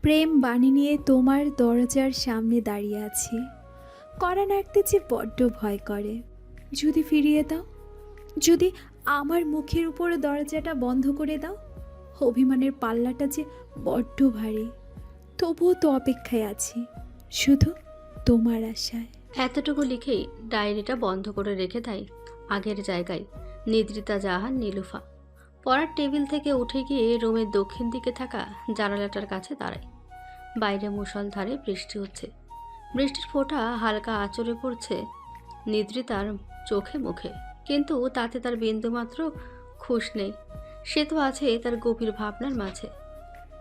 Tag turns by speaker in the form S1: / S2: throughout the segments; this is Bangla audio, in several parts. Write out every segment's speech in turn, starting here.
S1: প্রেম বাণী নিয়ে তোমার দরজার সামনে দাঁড়িয়ে আছি। কড়া নাড়তে যে বড্ড ভয় করে। যদি ফিরিয়ে দাও, যদি আমার মুখের উপর দরজাটা বন্ধ করে দাও। অভিমানের পাল্লাটা যে বড্ড ভারী, তবুও তো অপেক্ষায় আছি, শুধু তোমার আশায়।
S2: এতটুকু লিখেই ডায়েরিটা বন্ধ করে রেখে দেয় আগের জায়গায় নিদ্রিতা জাহান নীলুফা। পড়ার টেবিল থেকে উঠে গিয়ে রুমের দক্ষিণ দিকে থাকা জানালাটার কাছে দাঁড়ায়। বাইরে মুষলধারে বৃষ্টি হচ্ছে। বৃষ্টির ফোঁটা হালকা আঁচড়ে পড়ছে নিদ্রিতার চোখে মুখে, কিন্তু তাতে তার বিন্দুমাত্র খুশ নেই। সে তো আছে তার গভীর ভাবনার মাঝে।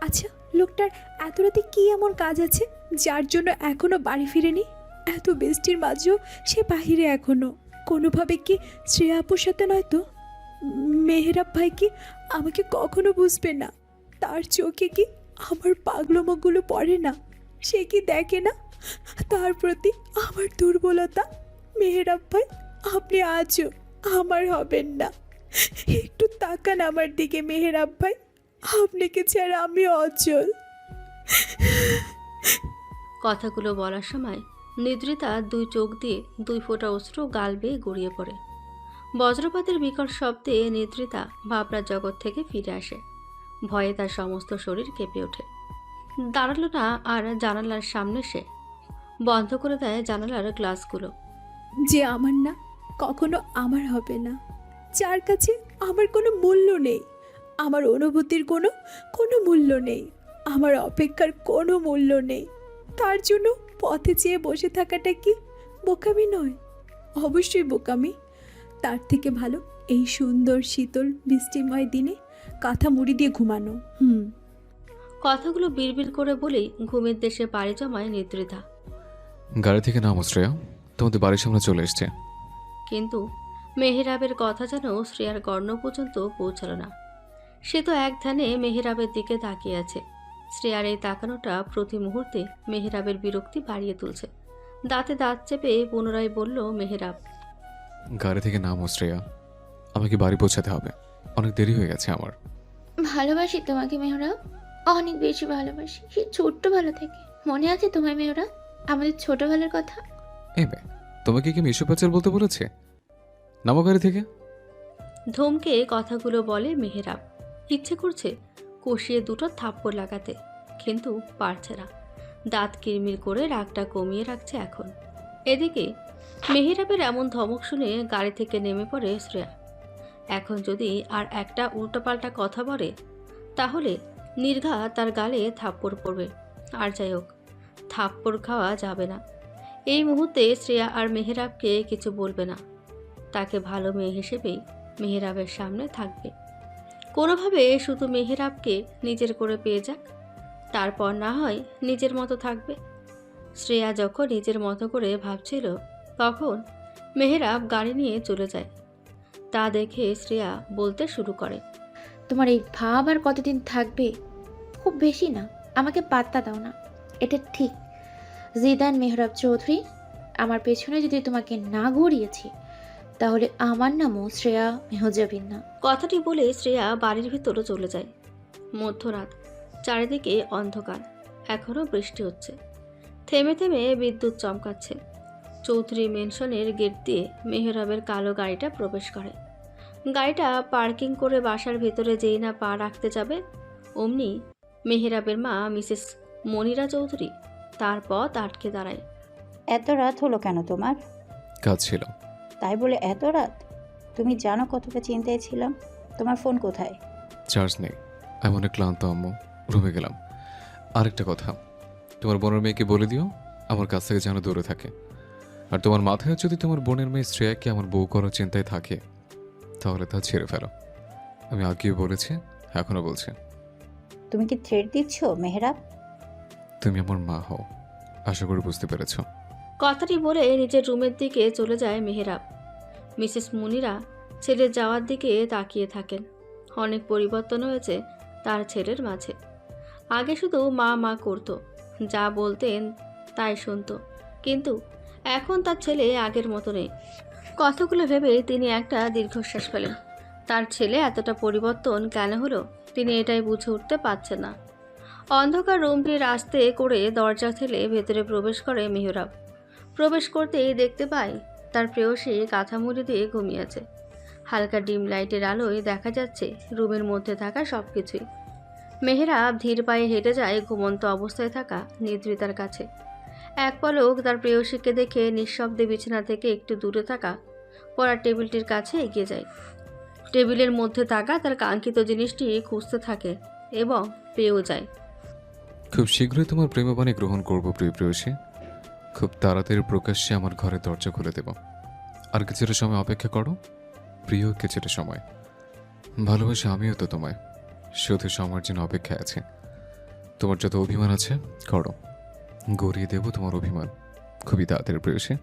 S1: আচ্ছা, লোকটার এত রাতে কি এমন কাজ আছে যার জন্য এখনো বাড়ি ফিরেনি? এত বৃষ্টির মাঝেও সে বাহিরে এখনো। কোনোভাবে কি শ্রেয়া আপুর সাথে নয়তো? মেহেরাব ভাই কি আমাকে কখনো বুঝবে না? তার চোখে কি আমার পাগলমগুলো পড়ে না? সে কি দেখে না তার প্রতি আমার দুর্বলতা? মেহেরাব ভাই, আপনি আজও আমার হবেন না। একটু তাকান আমার দিকে মেহেরাব ভাই, আপনাকে ছাড়া আমি অচল।
S2: কথাগুলো বলার সময় নিদ্রিতা দুই চোখ দিয়ে দুই ফোঁটা অশ্রু গাল বেয়ে গড়িয়ে পড়ে। বজ্রপাতের বিকট শব্দে নিদ্রিতা ভাবনার জগৎ থেকে ফিরে আসে। ভয়ে তার সমস্ত শরীর কেঁপে ওঠে। দাঁড়ালো না আর জানালার সামনে সে বন্ধ করে দেয় জানালার গ্লাসগুলো।
S1: যে আমার না, কখনো আমার হবে না, যার কাছে আমার কোনো মূল্য নেই, আমার অনুভূতির কোনো কোনো মূল্য নেই, আমার অপেক্ষার কোনো মূল্য নেই, তার জন্য পথে চেয়ে বসে থাকাটা কি বোকামি নয়? অবশ্যই বোকামি। তার থেকে ভালো এই সুন্দর শীতল বৃষ্টিময় দিনে কাঁথা মুড়ি দিয়ে ঘুমানো।
S2: কথাগুলো বিড়বিড় করে বলেই ঘুমের দেশে পাড়ি জমায় নিদ্রিতা।
S3: গাড়ি থেকে নামো শ্রেয়া, তোমাদের বাড়ির সামনে চলে এসছে।
S2: কিন্তু মেহেরাবের কথা যেন শ্রেয়ার কর্ণ পর্যন্ত পৌঁছালো না। সে তো এক ধ্যানে মেহেরাবের দিকে তাকিয়ে আছে। শ্রেয়ার এই তাকানোটা প্রতি মুহূর্তে মেহেরাবের বিরক্তি বাড়িয়ে তুলছে। দাঁতে দাঁত চেপে পুনরায় বলল মেহেরাব।
S3: গাড়ি থেকে নামো শ্রেয়া, আমাকে বাড়ি পৌঁছাতে হবে, অনেক দেরি হয়ে গেছে আমার।
S4: ভালোবাসি তোমাকে মেহরাব, অনেক বেশি ভালোবাসি, সে ছোট্টবেলা থেকে। মনে আছে তোমার মেহরাব আমাদের ছোটবেলার কথা?
S3: এবে, তোমাকে কি মিশু পাচার বলতে বলেছে? নামো গাড়ি থেকে।
S2: ধমকে কথাগুলো বলে মেহেরাব। ইচ্ছে করছে কষিয়ে দুটো থাপ্পড় লাগাতে, কিন্তু পারছে না। দাঁত কিরমির করে রাগটা কমিয়ে রাখছে এখন। এদিকে মেহেরাবের এমন ধমক শুনে গাড়ি থেকে নেমে পড়ে শ্রেয়া। এখন যদি আর একটা উল্টোপাল্টা কথা বলে তাহলে নির্ঘাত তার গালে থাপ্পড় পড়বে। আর যাই হোক, থাপ্পড় খাওয়া যাবে না। এই মুহূর্তে শ্রেয়া আর মেহেরাবকে কিছু বলবে না। তাকে ভালো মেয়ে হিসেবেই মেহেরাবের সামনে থাকবে। কোনোভাবে শুধু মেহেরাবকে নিজের করে পেয়ে যাক, তারপর না হয় নিজের মতো থাকবে। শ্রেয়া যখন নিজের মতো করে ভাবছিল, তখন মেহেরাব গাড়ি নিয়ে চলে যায়। তা দেখে শ্রেয়া বলতে শুরু করে।
S4: তোমার এই ভাব আর কতদিন থাকবে? খুব বেশি না, আমাকে পাত্তা দাও না। এটা ঠিক, জিদান মেহরাব চৌধুরী, আমার পেছনে যদি তোমাকে না ঘুরিয়েছি তাহলে আমার নামও শ্রেয়া মেহজাবিন না।
S2: কথাটি বলে শ্রেয়া বাড়ির ভিতরে চলে যায়। মধ্যরাত, চারিদিকে অন্ধকার, এখনও বৃষ্টি হচ্ছে। থেমে থেমে বিদ্যুৎ চমকাচ্ছে। চৌধুরী মেনশনের গেট দিয়ে মেহরাবের কালো গাড়িটা প্রবেশ করে। গাড়িটা পার্কিং করে বাসার ভেতরে যেই না পা রাখতে যাবে, অমনি মেহরাবের মা মিসেস মনিরা চৌধুরী তার পথ আটকে দাঁড়ায়।
S5: এত রাত হলো কেন তোমার?
S3: কাজ ছিল।
S5: তাই বলে এত রাত? তুমি জানো কতটা চিন্তায় ছিলাম। তোমার ফোন কোথায়?
S3: চার্জ নেই, আমি অনেক ক্লান্ত আম্মু, রুমে গেলাম। আরেকটা কথা, তোমার বোনের মেয়েকে বলে দিও আমার কাছ থেকে যেন দূরে থাকে। আর তোমার মাথায় যদি তোমার বোনের মেয়ে শ্রেয়াকে আমার বউ করার চিন্তায় থাকে তাহলে তা ছেড়ে ফেলো। আমি আগেও বলেছি, এখনো বলছি।
S5: তুমি কি থ্রেট দিচ্ছ মেহরাব?
S3: তুমি আমার মা হও, আশা করি বুঝতে পেরেছো।
S2: কথাটি বলে নিজের রুমের দিকে চলে যায় মেহরাব। মিসেস মুনিরা ছেলের যাওয়ার দিকে তাকিয়ে থাকেন। অনেক পরিবর্তন হয়েছে তার ছেলের মাঝে। আগে শুধু মা মা করতো, যা বলতেন তাই শুনতো, কিন্তু এখন তার ছেলে আগের মতো নেই। কথাগুলো ভেবে তিনি একটা দীর্ঘশ্বাস ফেলেন। তার ছেলে এতটা পরিবর্তন কেন হলো তিনি এটাই বুঝে উঠতে পারছেন না। অন্ধকার রুমটির আস্তে করে দরজা ঠেলে ভেতরে প্রবেশ করে মেহরাব। প্রবেশ করতেই দেখতে পায় তার প্রেয়সী কাঁথা মুড়ি দিয়ে ঘুমিয়েছে। হালকা ডিম লাইটের আলোয় দেখা যাচ্ছে রুমের মধ্যে থাকা সব কিছুই। মেহরাব ধীর পায়ে হেঁটে যায় ঘুমন্ত অবস্থায় থাকা নিদ্রিতার কাছে। এক পলক তার প্রেয়সীকে দেখে নিঃশব্দে বিছানা থেকে একটু দূরে থাকা পড়ার টেবিলটির কাছে এগিয়ে যায়। টেবিলের মধ্যে থাকা তার কাঙ্ক্ষিত জিনিসটি খুঁজতে থাকে এবং পেয়েও যায়।
S3: খুব শীঘ্রই তোমার প্রেমবাণী গ্রহণ করবো প্রিয় প্রেয়সী। খুব তাড়াতাড়ি প্রকাশ্যে আমার ঘরে দরজা খুলে দেব। আর কিছুটা সময় অপেক্ষা করো প্রিয়, কিছুটা সময়। ভালোবাসি আমিও তো তোমায়, শুধু সময়ের জন্য অপেক্ষায় আছে। তোমার যত অভিমান আছে করো, গড়িয়ে দেব তোমার অভিমান খুবই তাড়াতাড়ি প্রেয়সী।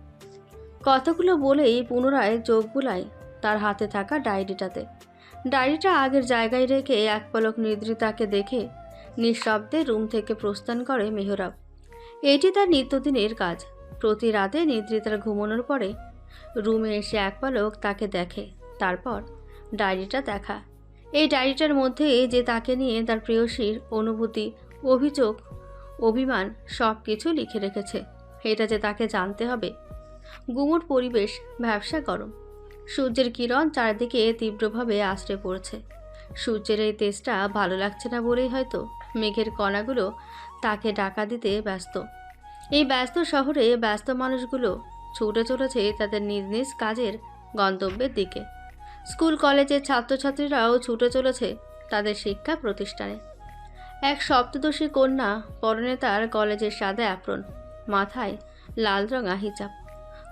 S2: কথাগুলো বলেই পুনরায় চোখ বুলায় তার হাতে থাকা ডায়েরিটাতে। ডায়েরিটা আগের জায়গায় রেখে এক পলক নিদ্রিতাকে দেখে নিঃশব্দে রুম থেকে প্রস্থান করে মেহরাব। এটি তার নিত্যদিনের কাজ। প্রতি রাতে নিদ্রিতার ঘুমানোর পরে রুমে এসে এক পলক তাকে দেখে, তারপর ডায়েরিটা দেখা। এই ডায়েরিটার মধ্যে যে তাকে নিয়ে তার প্রেয়সীর অনুভূতি, অভিযোগ, অভিমান সব কিছু লিখে রেখেছে। এটা যে তাকে জানতে হবে। গুমুট পরিবেশ, ব্যবসা গরম, সূর্যের কিরণ চারিদিকে তীব্রভাবে আশ্রে পড়ছে। সূর্যের এই তেজটা ভালো লাগছে না বলেই হয়তো মেঘের কণাগুলো তাকে ডাকা দিতে ব্যস্ত। এই ব্যস্ত শহরে ব্যস্ত মানুষগুলো ছুটে চলেছে তাদের নিজ নিজ কাজের গন্তব্যের দিকে। স্কুল কলেজের ছাত্রছাত্রীরাও ছুটে চলেছে তাদের শিক্ষা প্রতিষ্ঠানে। এক সপ্তদশী কন্যা, পরনে তার কলেজের সাদা অ্যাপ্রন, মাথায় লাল রঙা হিজাব,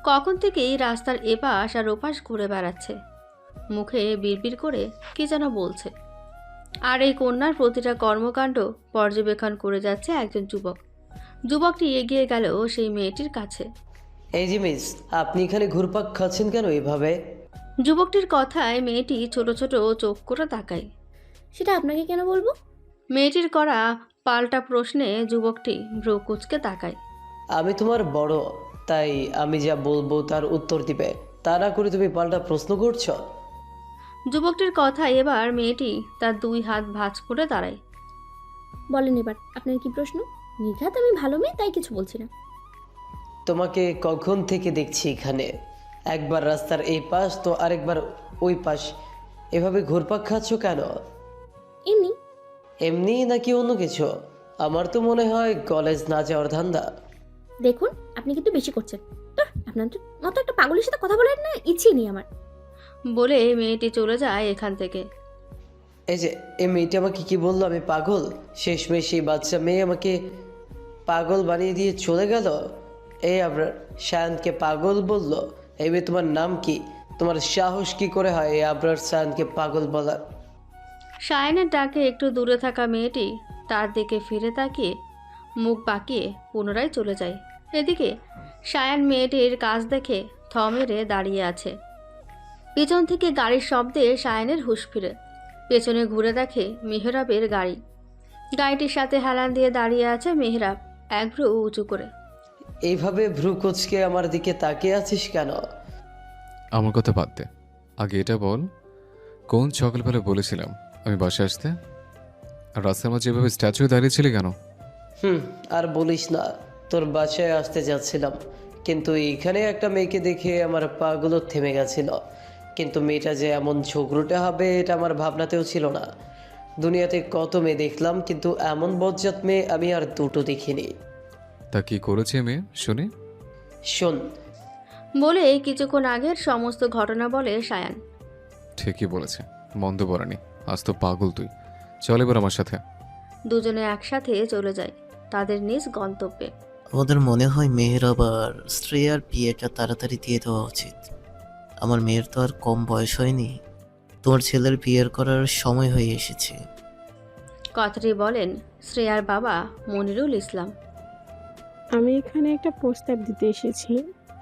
S2: কখন থেকেই রাস্তার এপাশ আর ওপাশ ঘুরে বেড়াচ্ছে। মুখে বিড়বিড় করে কি যেন বলছে। আর এই কন্যার প্রতিটা কর্মকাণ্ড পর্যবেক্ষণ করে যাচ্ছে একজন যুবক। যুবকটি এগিয়ে গেল সেই মেয়েটির কাছে।
S6: এই যে মিস, আপনি এখানে ঘুরপাক খাচ্ছেন কেন এভাবে?
S2: যুবকটির কথায় মেয়েটি ছোট ছোট চোখ করে তাকায়।
S4: সেটা আপনাকে কেন বলবো?
S2: মেয়েটির করা পাল্টা প্রশ্নে যুবকটি ভ্রু কুঁচকে তাকায়।
S6: আমি তোমার বড়, তাই আমি যা বলবো তার উত্তর দিবে, তা না করে তুমি পাল্টা প্রশ্ন করছো।
S2: যুবকটির কথায় এবার মেয়েটি তার দুই হাত ভাঁজ করে দাঁড়ায়।
S4: বলেন এবার আপনার কি প্রশ্ন? নিঘাত আমি ভালো মেয়ে, তাই কিছু বলছি না।
S6: তোমাকে কখন থেকে দেখছি এখানে, একবার রাস্তার এই পাশ তো আরেকবার ওই পাশ, এভাবে ঘুরপাক খাচ্ছ কেন?
S4: এমনি।
S6: এমনি নাকি অন্য কিছু? আমার তো মনে হয় কলেজ না যাওয়ার ধান্দা।
S4: দেখুন আপনি কিন্তু বেশি করছেন। আপনার তো মতো একটা পাগলের সাথে কথা বলার না ইচ্ছে নেই আমার।
S2: বলে মেয়েটি চলে যায় এখান থেকে।
S6: এই যে এই মেয়েটি আমাকে কি বললো আমি পাগল? শেষমেশ সেই বাচ্চা মেয়ে আমাকে পাগল বানিয়ে দিয়ে চলে গেল। এই আপনার শায়ানকে পাগল বললো? এই মেয়ে তোমার নাম কি? তোমার সাহস কি করে হয় এই আবরার শায়ানকে পাগল বলার?
S2: শায়ানের ডাকে একটু দূরে থাকা মেয়েটি তার দিকে ফিরে তাকিয়ে মুখ বাঁকিয়ে পুনরায় চলে যায়। এদিকে শায়ান মেয়েটির কাজ দেখে থ মেরে দাঁড়িয়ে আছে। পিছন থেকে গাড়ির শব্দে শায়ানের হুঁশ ফিরে। পেছনে ঘুরে দেখে মেহরাবের গাড়ি। গাড়িটির সাথে হেলান দিয়ে দাঁড়িয়ে আছে মেহরাব, এক ভ্রু উঁচু করে।
S6: এইভাবে ভ্রু কুচকে আমার দিকে তাকিয়ে আছিস কেন?
S3: আমার কথা বাদ দে, আগে এটা বল কোন সকালবেলা বলেছিলাম আমি বাসায় আসতে? আর রাস্তার মাঝে এভাবে স্ট্যাচু দাঁড়িয়েছিলি কেন?
S6: আর বলিস না, তোর বাসায় আসতে যাচ্ছিলাম, কিন্তু এখানে একটা মেয়েকে দেখে আমার পাগুলো থেমে গেছিল। কিন্তু মেয়েটা যে এমন ঝগড়ুটে হবে এটা আমার ভাবনাতেও ছিল না। দুনিয়াতে কত মেয়ে দেখলাম, কিন্তু এমন বজ্জাত মেয়ে আমি আর দুটো দেখিনি।
S3: তা কি করেছে মেয়ে শুনি?
S6: শোন,
S2: বলে কিছুক্ষণ আগের সমস্ত ঘটনা বলে শায়ান।
S3: ঠিকই বলেছে, মন্দ বলেনি। আজ তো পাগল তুই, চল এবার আমার সাথে।
S2: দুজনে একসাথে চলে যায় তাদের নিজ গন্তব্যে।
S7: ওদের মনে হয় মেয়ের আবার স্ত্রী আর বিয়েটা তাড়াতাড়ি দিয়ে দেওয়া উচিত। আমার মেয়ের তো আর কম বয়স হয়নি, তোমার ছেলের বিয়ের করার সময় হয়ে এসেছে।
S2: কথাটি বলেন শ্রেয়ার বাবা মনিরুল ইসলাম।
S8: আমি এখানে একটা প্রস্তাব দিতে এসেছি।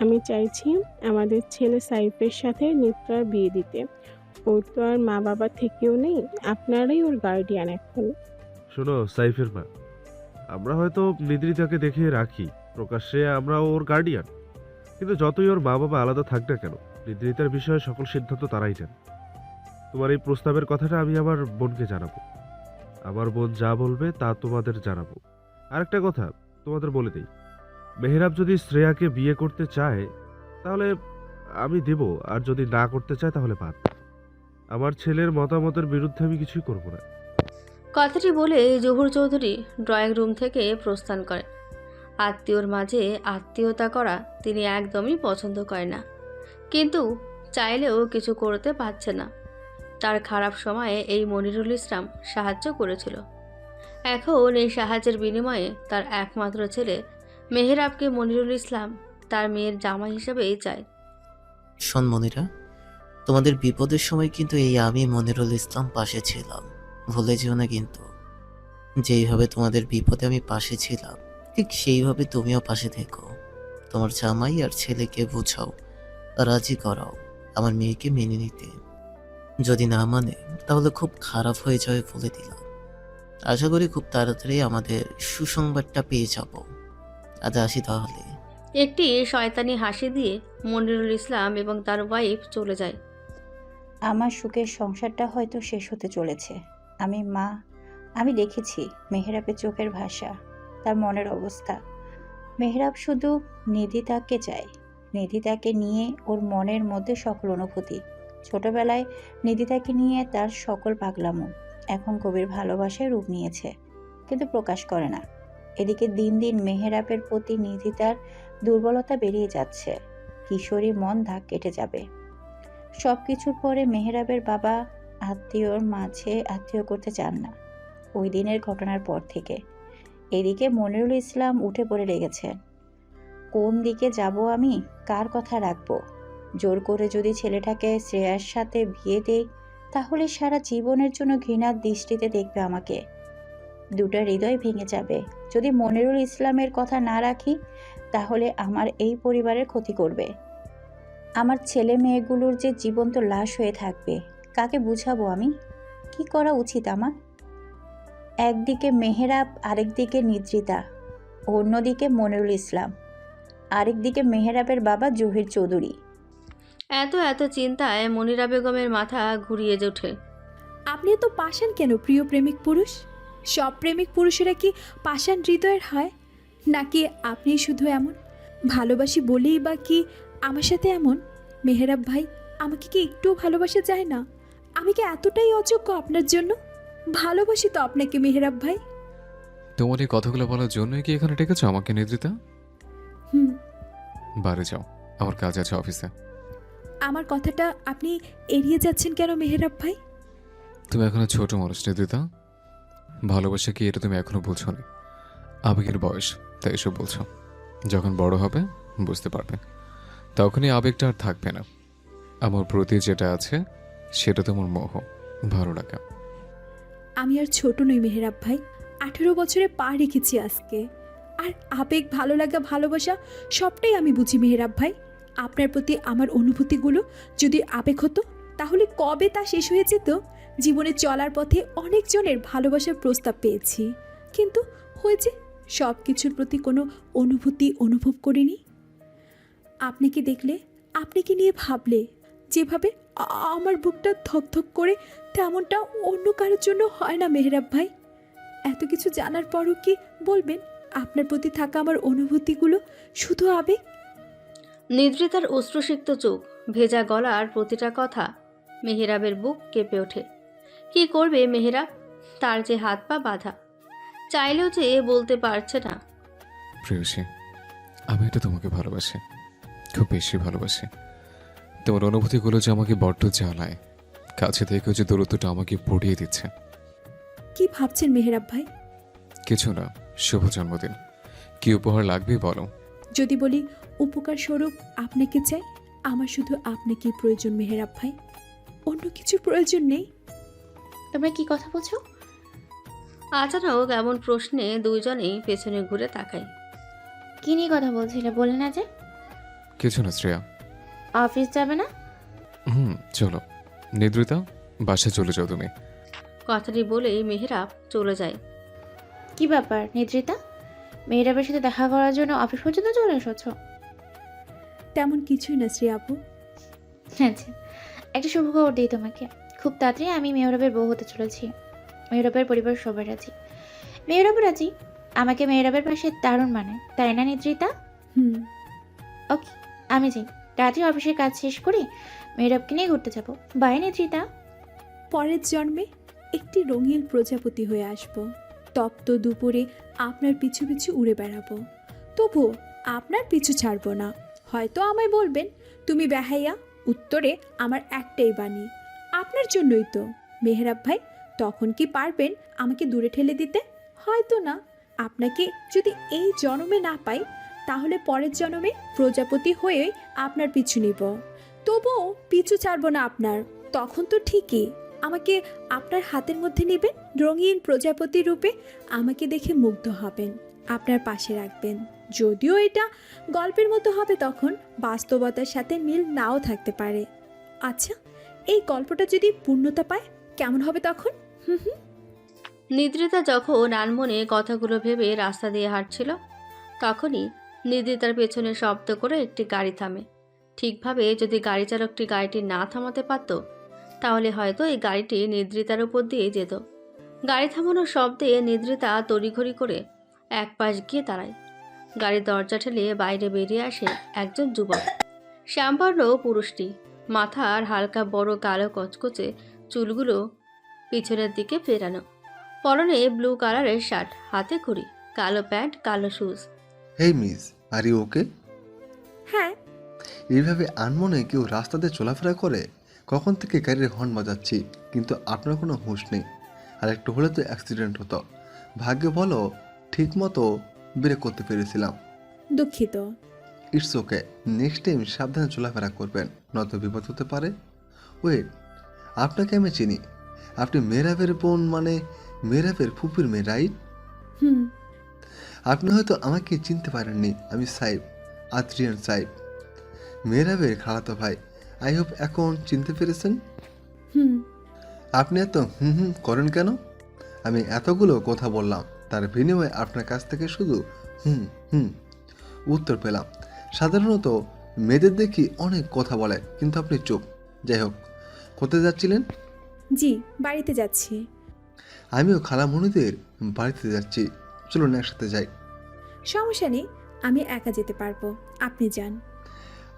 S8: আমি চাইছি আমাদের ছেলে সাইফের সাথে নিত্রার বিয়ে দিতে। ওর তো আর মা বাবা থেকেও নেই, আপনারাই ওর গার্ডিয়ান এখন।
S9: শোনো সাইফের মা, আমরা হয়তো নিদ্রিতাকে দেখে রাখি, প্রকাশ্যে আমরা ওর গার্ডিয়ান, কিন্তু যতই ওর মা বাবা আলাদা থাক না কেন, নিদ্রিতার বিষয়ে সকল সিদ্ধান্ত তারাই নেন। তোমার এই প্রস্তাবের কথাটা আমি আমার বোনকে জানাবো। আমার বোন যা বলবে তা তোমাদের জানাবো। আরেকটা কথা তোমাদের বলে দিই, মেহরাব যদি শ্রেয়াকে বিয়ে করতে চায় তাহলে আমি দেব, আর যদি না করতে চায় তাহলে বাদ। আমার ছেলের মতামতের বিরুদ্ধে আমি কিছুই করব না।
S2: কথাটি বলে জহুর চৌধুরী ড্রয়িং রুম থেকে প্রস্থান করেন। আত্মীয়র মাঝে আত্মীয়তা করা তিনি একদমই পছন্দ করেন না, কিন্তু চাইলেও কিছু করতে পারছে না। তার খারাপ সময়ে এই মনিরুল ইসলাম সাহায্য করেছিল। এখন এই সাহায্যের বিনিময়ে তার একমাত্র ছেলে মেহেরাবকে মনিরুল ইসলাম তার মেয়ের জামাই হিসেবেই চায়।
S7: শোন মনিরা, তোমাদের বিপদের সময় কিন্তু এই আমি মনিরুল ইসলাম পাশে ছিলাম, ভুলে যেও না কিন্তু। যেইভাবে তোমাদের বিপদে আমি পাশে ছিলাম, ঠিক সেইভাবে তুমিও পাশে থেকো। তোমার জামাই আর ছেলেকে বুঝাও, রাজি করাও আমার মেয়েকে মেনে নিতে। যদি না মানে তাহলে খুব খারাপ হয়ে যাবে বলে দিলাম। আশা করি খুব তাড়াতাড়ি আমাদের সুসংবাদটা পেয়ে যাব। আজ আসি তাহলে।
S2: একটি শয়তানি হাসি দিয়ে মনিরুল ইসলাম এবং তার ওয়াইফ চলে যায়।
S5: আমার সুখের সংসারটা হয়তো শেষ হতে চলেছে। আমি দেখেছি মেহরাবের চোখের ভাষা, তার মনের অবস্থা। মেহরাব শুধু নিধিতাকে চায়, নিধিতাকে নিয়ে ওর মনের মধ্যে সকল অনুভূতি। ছোটবেলায় নিধিতাকে নিয়ে তার সকল পাগলামো এখন গভীর ভালোবাসায় রূপ নিয়েছে, কিন্তু প্রকাশ করে না। এদিকে দিন দিন মেহরাবের প্রতি নিধিতার দুর্বলতা বেরিয়ে যাচ্ছে। কিশোরী মন দাগ কেটে যাবে। সব কিছুর পরে মেহরাবের বাবা আত্মীয়র মাঝে আত্মীয় করতে চান না, ওই দিনের ঘটনার পর থেকে। এদিকে মনিরুল ইসলাম উঠে পড়ে লেগেছেন। কোন দিকে যাব আমি, কার কথা রাখবো? জোর করে যদি ছেলেটাকে শ্রেয়ার সাথে বিয়ে দেই, তাহলে সারা জীবনের জন্য ঘৃণার দৃষ্টিতে দেখবে আমাকে। দুটো হৃদয় ভেঙে যাবে। যদি মনিরুল ইসলামের কথা না রাখি, তাহলে আমার এই পরিবারের ক্ষতি করবে। আমার ছেলে মেয়েগুলোর যে জীবন্ত লাশ হয়ে থাকবে, কাকে বুঝাবো আমি? কি করা উচিত আমার? একদিকে মেহরাব, আরেকদিকে নিদ্রিতা, অন্যদিকে মনিরুল ইসলাম, আরেকদিকে মেহরাবের বাবা জহির চৌধুরী।
S2: এত চিন্তায় মনিরা বেগমের মাথা ঘুরিয়ে ওঠে।
S1: আপনি তো পাষাণ কেন প্রিয় প্রেমিক পুরুষ? সব প্রেমিক পুরুষেরা কি পাষাণ হৃদয়ের হয়, নাকি আপনি শুধু এমন ভালোবাসি বলেই বা কি আমার সাথে এমন? মেহরাব ভাই, আমাকে কি একটুও ভালোবাসা যায় না? আমি কি এতটাই অযোগ্য আপনার জন্য? ভালোবাসি তো আপনাকে মেহরাব ভাই।
S3: তোমার এই কথাগুলো বলার জন্যই কি এখানে ডেকেছো আমাকে নিদ্রিতা?
S1: হুম।
S3: বাড়ি যাও, আমার কাজ আছে অফিসে।
S1: আমার কথাটা আপনি এড়িয়ে যাচ্ছেন কেন মেহরাব ভাই?
S3: তুমি এখনো ছোট মানুষ নিদ্রিতা। ভালোবাসা কি এটা তুমি এখনো বুঝছো না। আবেগের বয়স, তাই এসব বলছো। যখন বড় হবে বুঝতে পারবে, তখনই আবেগটা আর থাকবে না। আমার প্রতি যেটা আছে সেটা তোমার মোহ, ভালো লাগা।
S1: আমি আর ছোট নই মেহরাব ভাই, 18 বছরে পা রেখেছি আজকে। আর আবেগ, ভালো লাগা, ভালোবাসা সবটাই আমি বুঝি মেহরাব ভাই। আপনার প্রতি আমার অনুভূতিগুলো যদি আবেগ হতো, তাহলে কবে তা শেষ হয়ে যেত। জীবনে চলার পথে অনেকজনের ভালোবাসার প্রস্তাব পেয়েছি, কিন্তু হয়েছে সব কিছুর প্রতি কোনো অনুভূতি অনুভব করিনি। আপনাকে দেখলে, আপনাকে নিয়ে ভাবলে যেভাবে আমার বুকটা ধকধক করে, তেমনটা অন্য কারোর জন্য হয় না মেহরাব ভাই। এত কিছু জানার পরও কি বলবেন আপনার প্রতি থাকা আমার অনুভূতিগুলো শুধু আবেগ?
S2: নিদ্রিতার অশ্রুসিক্ত চোখ, ভেজা গলার প্রতিটা কথা মেহেরাবের বুক কেঁপে ওঠে। কি করবে মেহেরাব? তার যে হাত পা বাঁধা, চাইলেও যে বলতে পারছে না।
S3: প্রেয়সী, আমি এটা তোমাকে ভালোবাসি, খুব বেশি ভালোবাসি। তোমার অনুভূতিগুলো যে আমাকে বড্ড জ্বালায়, কাছে থেকেও যে দূরত্বটা আমাকে পড়িয়ে দিচ্ছে।
S1: কি ভাবছেন মেহরাব ভাই?
S3: কিছু না, শুভ জন্মদিন। কি উপহার লাগবে বলো।
S1: যদি বলি উপকার স্বরূপ আপনাকে চাই, আমার শুধু আপনাকেই প্রয়োজন মেহরাব ভাই, অন্য কিছুর প্রয়োজন নেই।
S4: তোমরা কি কথা বলছো?
S2: আচানক এমন প্রশ্নে দুইজনেই পেছনে ঘুরে তাকায়।
S4: কি নিয়ে কথা বলছিলে, বলে না যে?
S3: কিছু না শ্রেয়া।
S4: অফিস যাবে না?
S3: চলো। নিদ্রিতা, বাসায় চলে যাও তুমি।
S2: কথাটি বলেই মেহেরাব চলে যায়।
S4: কি ব্যাপার নিদ্রিতা, মেহরাবের সাথে দেখা করার জন্য অফিস পর্যন্ত চলে এসেছো?
S1: তেমন কিছুই না শ্রী আপু।
S4: আচ্ছা, একটা শুভখবর দিই তোমাকে। খুব তাড়াতাড়ি আমি মেহরাবের বউ হতে চলেছি। মেহরাবের পরিবার সবাই রাজি। মেহরাবও রাজি। আমাকে মেহরাবের পাশে দারুণ মানে, তাই না নিদ্রিতা?
S1: হুম।
S4: ওকে, আমি যাই। রাতে অফিসের কাজ শেষ করে মেহরাবকে নিয়ে ঘুরতে যাব। বাই নিদ্রিতা।
S1: পরের জন্মে একটি রঙিন প্রজাপতি হয়ে আসব। তপ্ত দুপুরে আপনার পিছু পিছু উড়ে বেড়াবো। তবুও আপনার পিছু ছাড়বো না। হয়তো আমায় বলবেন তুমি বেহাইয়া, উত্তরে আমার একটাই বাণী, আপনার জন্যই তো। মেহরাব ভাই, তখন কি পারবেন আমাকে দূরে ঠেলে দিতে? হয়তো না। আপনাকে যদি এই জন্মে না পাই, তাহলে পরের জন্মে প্রজাপতি হয়ে আপনার পিছু নিব। তবুও পিছু ছাড়বো না আপনার। তখন তো ঠিকই আমাকে আপনার হাতের মধ্যে নেবেন রঙিন প্রজাপতি রূপে। আমাকে দেখে মুগ্ধ হবেন, আপনার পাশে রাখবেন। যদিও এটা গল্পের মতো হবে, তখন বাস্তবতার সাথে মিল নাও থাকতে পারে। আচ্ছা, এই গল্পটা যদি পূর্ণতা পায় কেমন হবে তখন? হুম হুম।
S2: নিদ্রিতা যখন আনমনে কথাগুলো ভেবে রাস্তা দিয়ে হাঁটছিল, তখনই নিদ্রিতার পেছনে শব্দ করে একটি গাড়ি থামে। ঠিকভাবে যদি গাড়ি চালকটি গাড়িটি না থামাতে পারত, তাহলে হয়তো এই গাড়িটি নিদ্রিতার উপর দিয়ে যেত। গাড়ি থামানোর শব্দে নিদ্রিতা তড়িঘড়ি করে এক পাশ গিয়ে দাঁড়ায়। গাড়ির দরজা ঠেলে বাইরে বেরিয়ে আসে একজন যুবক। শ্যামবর্ণ পুরুষটি, মাথার হালকা বড় কালো কচকচে চুলগুলো পিছনের দিকে ফেরানো, পরনে ব্লু কালারের শার্ট, হাতে ঘড়ি, কালো প্যান্ট, কালো shoes.
S10: Hey miss, are you okay?
S1: হ্যাঁ।
S10: এইভাবে আনমনে কেউ রাস্তাতে চলাফেরা করে? কখন থেকে গাড়ির হর্ন বাজাচ্ছি, কিন্তু আপনার কোনো হুঁশ নেই। আর একটু হলে তো অ্যাক্সিডেন্ট হতো। ভাগ্যে বলো ঠিক মতো ব্রেক করতে পেরেছিলাম।
S1: দুঃখিত।
S10: ইটস ওকে, নেক্সট টাইম সাবধানে চলাফেরা করবেন, নয়তো বিপদ হতে পারে। ওয়েট, আপনাকে আমি চিনি। আপনি মেহরাবের বোন, মানে মেহরাবের ফুপির মেয়ে, রাইট?
S1: হুম।
S10: আপনি হয়তো আমাকে চিনতে পারেননি। আমি সাইব, আদ্রিয়ান সাইব, মেহরাবের খালাতো ভাই। আই হোপ এখন চিনতে পেরেছেন।
S1: হুম।
S10: আপনি এত হুম হুম করেন কেন? আমি এতগুলো কথা বললাম, তার বিনিময়ে আপনার কাছ থেকে শুধু হুম হুম উত্তর পেলাম। সাধারণত মেয়েদের দেখি অনেক কথা বলে, কিন্তু আপনি চুপ। যাই হোক, কোথায় যাচ্ছিলেন?
S1: জি, বাড়িতে যাচ্ছি।
S10: আমিও খালামণিদের বাড়িতে যাচ্ছি, চলুন একসাথে যাই।
S1: সমস্যা নেই, আমি একা যেতে পারবো, আপনি যান।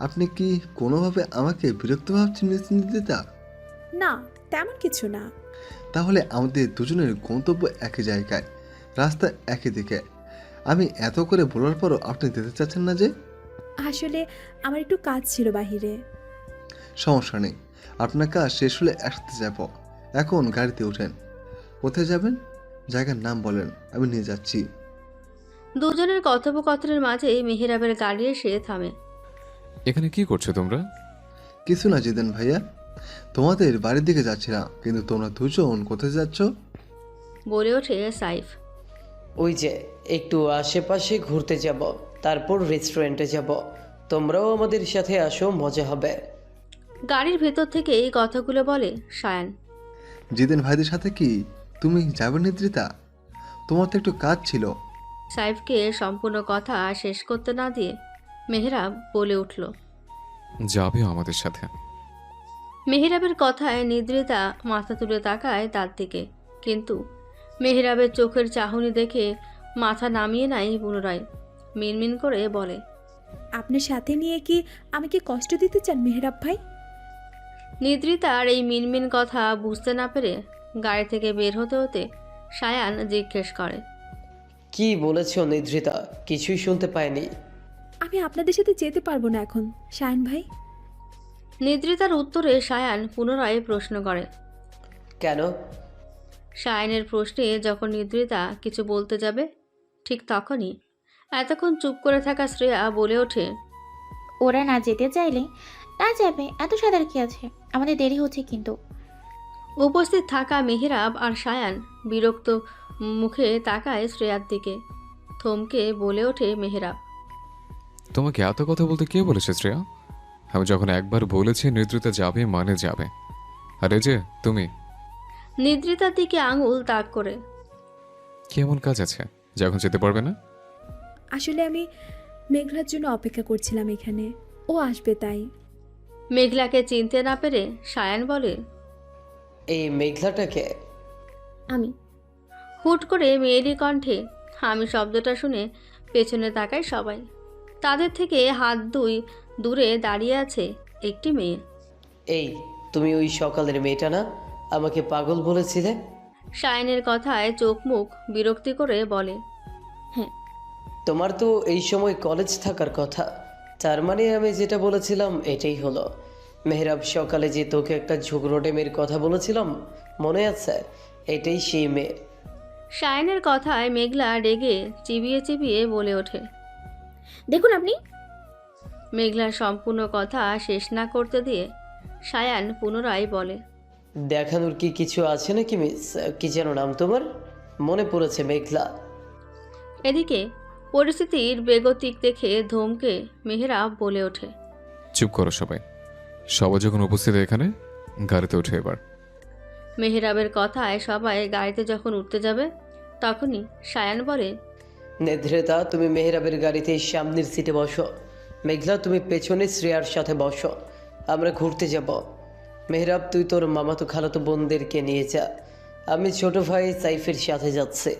S10: আপনি কি কোনোভাবে আমাকে বিরক্ত ভাবছেন মিস নির্দিতা?
S1: না, তেমন কিছু না।
S10: তাহলে আমাদের দুজনের গন্তব্য একই জায়গায়, রাস্তা একই দিকে। আমি এত করে বলার পরও আপনি যেতে চাচ্ছেন না যে?
S1: আসলে আমার একটু কাজ ছিল বাহিরে।
S10: সমস্যা নেই, আপনার কাজ শেষ হলে একসাথে যাব। এখন গাড়িতে ওঠেন। কোথায় যাবেন? জায়গার নাম বলেন, আমি নিয়ে যাচ্ছি।
S2: দুজনের কথোপকথনের মাঝে মেহেরাবের গাড়ি এসে থামে।
S3: এখানে কি করছো তোমরা?
S10: কিছু না জিদেন ভাইয়া, তোমাদের বাড়ির দিকে যাচ্ছিলাম। কিন্তু তোমরা দুজন কোথায় যাচ্ছ?
S2: বলে ওঠে সাইফ।
S6: ওই যে একটু আশেপাশে ঘুরতে যাব, তারপর রেস্টুরেন্টে যাব। তোমরাও আমাদের সাথে আসো, মজা হবে।
S2: গাড়ির ভেতর থেকে এই কথাগুলো বলে সায়ান।
S10: জিদেন ভাইদের সাথে কি তুমি যাবে নিদ্রিতা? তোমার তো একটু কাজ ছিল।
S2: সাইফকে সম্পূর্ণ কথা শেষ করতে না দিয়ে মেহরাব বলে উঠল,
S3: যাবেও আমাদের সাথে।
S2: মেহরাবের কথায় নিদ্রিতা মাথা তুলে তাকায় তার দিকে, কিন্তু মেহরাবের চোখের চাহনি দেখে মাথা নামিয়ে নেয় পুনরায়। মিনমিন করে বলে,
S1: আপনার সাথে নিয়ে কি আমাকে কষ্ট দিতে চান মেহরাব ভাই?
S2: নিদ্রিতার এই মিনমিন কথা বুঝতে না পেরে গাড়ি থেকে বের হতে হতে সায়ান জিজ্ঞেস করে,
S6: কি বলেছ নিদ্রিতা? কিছুই শুনতে পাইনি।
S1: আমি আপনাদের সাথে যেতে পারবো না এখন, শায়ন ভাই।
S2: নিদ্রিতার উত্তরে সায়ান পুনরায় প্রশ্ন করে।
S6: কেন?
S2: সায়ানের প্রশ্নে যখন নিদ্রিতা কিছু বলতে যাবে, ঠিক তখনই এতক্ষণ চুপ করে থাকা শ্রেয়া বলে ওঠে,
S4: ওরা না যেতে চাইলে না যাবে, এত সাদার কি আছে? আমাদের দেরি হচ্ছে কিন্তু।
S2: উপস্থিত থাকা মেহরাব আর সায়ান বিরক্ত মুখে তাকায় শ্রেয়ার দিকে। থমকে বলে ওঠে মেহরাব,
S3: তোমাকে এত কথা বলতে কে বলেছে শ্রেয়া? আমি যখন একবার বলেছি নিদ্রিতা যাবে মানে যাবে। আর এই যে তুমি,
S2: নিদ্রিতার দিকে আঙুল তাক করে,
S3: কি এমন কাজ আছে যখন যেতে পারবে না?
S1: আসলে আমি মেঘলার জন্য অপেক্ষা করছিলাম এখানে, ও আসবে তাই।
S2: মেঘলাকে চিনতে না পেরে সায়ান বলে,
S6: এই মেঘলাটাকে?
S4: আমি।
S2: হুট করে মেয়েরই কণ্ঠে আমি শব্দটা শুনে পেছনে তাকায় সবাই। তাদের থেকে হাত দূরে দাঁড়িয়ে আছে একটি মেয়ে।
S6: এই, তুমি ওই সকালের মেয়েটা না আমাকে পাগল বলেছিলে?
S2: শায়নের কথায় চোখ মুখ বিরক্তি করে বলে,
S6: তোমার তো এই সময় কলেজ থাকার কথা। তার মানে আমি যেটা বলেছিলাম এটাই হলো। মেহরাব সকালে যে তোকে একটা ঝগড়টে মেয়ের কথা বলেছিলাম, মনে আছে? এটাই সেই মেয়ে।
S2: শায়নের কথায় মেঘলা রেগে চিবিয়ে চিবিয়ে বলে ওঠে।
S4: দেখুন আপনি।
S2: মেঘলার সম্পূর্ণ কথা শেষ না করতে দিয়ে শায়ান পুনরায় বলে,
S6: দেখানোর কি কিছু আছে নাকি মিস? কি যেন নাম তোমার? মনে পড়েছে, মেঘলা।
S2: এদিকে পরিস্থিতির বেগতিক দেখে ধমকে মেহরাব বলে ওঠে,
S3: চুপ করো সবাই। সবাই যখন উপস্থিত এখানে, গাড়িতে ওঠে এবার।
S2: মেহরাবের কথায় সবাই গাড়িতে যখন উঠতে যাবে তখনই শায়ান বলে,
S6: নেদ্রেতা, তুমি মেহরাবের গাড়িতে সামনের সিটে বসো। মেঘলা, তুমি পেছনে শ্রেয়ার সাথে বসো। আমরা ঘুরতে যাব। মেহরাব, তুই তোর মামাতো খালাতো বোনদেরকে নিয়ে যা। আমি ছোট ভাই সাইফের সাথে যাচ্ছি।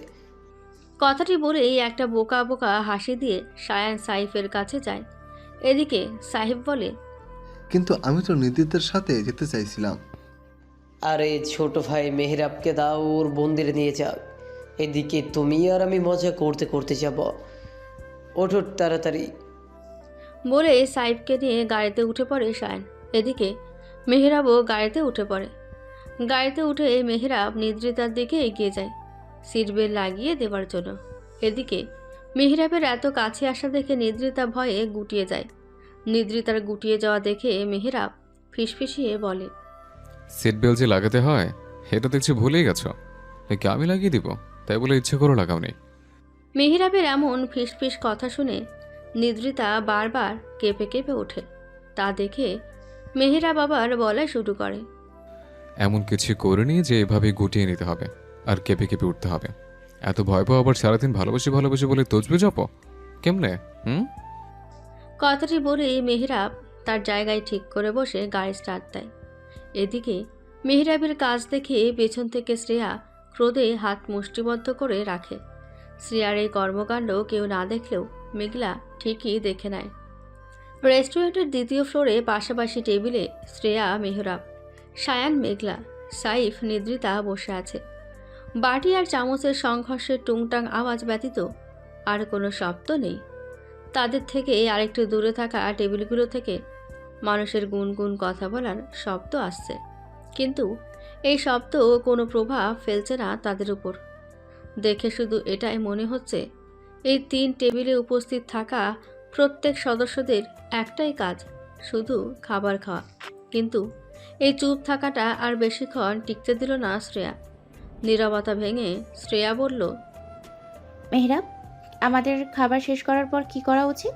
S2: কথাটি বলেই একটা বোকা বোকা হাসি দিয়ে শায়ান সাইফের কাছে যায়। এদিকে সাহিব বলে,
S10: কিন্তু আমি তো নিধিদের সাথে যেতে চাইছিলাম।
S6: আরে ছোট ভাই মেহরাবকে দাও, ওর বোনদের নিয়ে যাক। এদিকে তুমি আর আমি মজা করতে করতে যাব। ওঠো তাড়াতাড়ি।
S2: বলে সাইফকে নিয়ে গাড়িতে উঠে পড়ে শায়ান। এদিকে মেহরাবও গাড়িতে উঠে পড়ে। গাড়িতে উঠে মেহরাব নিদ্রিতার দিকে এগিয়ে যায় সিট বেল্ট লাগিয়ে দেওয়ার জন্য। এদিকে মেহরাবের এত কাছে আসা দেখে নিদ্রিতা ভয়ে গুটিয়ে যায়। নিদ্রিতার গুটিয়ে যাওয়া দেখে মেহরাব ফিসফিসিয়ে বলে,
S3: সিট বেল্ট যে লাগাতে হয় এটা দেখছি ভুলেই গেছো। একে আমি লাগিয়ে দিব, তাই বলে ইচ্ছে করে লাগাও নেই।
S2: মেহরাবের এমন ফিসফিস কথা শুনে নিদ্রিতা বারবার কেঁপে কেঁপে ওঠে। তা দেখে মেহরাব আবার বলা শুরু করে,
S3: এমন কিছু করিনি যে এভাবে গুটিয়ে নিতে হবে আর কেঁপে কেঁপে উঠতে হবে। এত ভয় পাও আবার সারাদিন ভালোবাসি ভালোবাসি বলে তজবে যাবো কেমনে?
S2: কথাটি বলেই মেহরাব তার জায়গায় ঠিক করে বসে গাড়ি স্টার্ট দেয়। এদিকে মেহরাবের কাজ দেখে পেছন থেকে শ্রেয়া ক্রোধে হাত মুষ্টিবদ্ধ করে রাখে। শ্রেয়ার এই কর্মকাণ্ড কেউ না দেখলেও মেঘলা ঠিকই দেখে নেয়। রেস্টুরেন্টের দ্বিতীয় ফ্লোরে পাশাপাশি টেবিলে শ্রেয়া, মেহরাব, শায়ান, মেঘলা, সাইফ, নিদ্রিতা বসে আছে। বাটি আর চামচের সংঘর্ষের টুংটাং আওয়াজ ব্যতীত আর কোনো শব্দ নেই। তাদের থেকে আরেকটু দূরে থাকা টেবিলগুলো থেকে মানুষের গুনগুন কথা বলার শব্দ আসছে, কিন্তু এই শব্দ কোনো প্রভাব ফেলছে না তাদের উপর। দেখে শুধু এটাই মনে হচ্ছে এই 3 টেবিলে উপস্থিত থাকা প্রত্যেক সদস্যদের একটাই কাজ, শুধু খাবার খাওয়া। কিন্তু এই চুপ থাকাটা আর বেশিক্ষণ টিকতে দিল না শ্রেয়া। নীরবতা ভেঙে শ্রেয়া বলল,
S4: মেহরাব, আমাদের খাবার শেষ করার পর কি করা উচিত?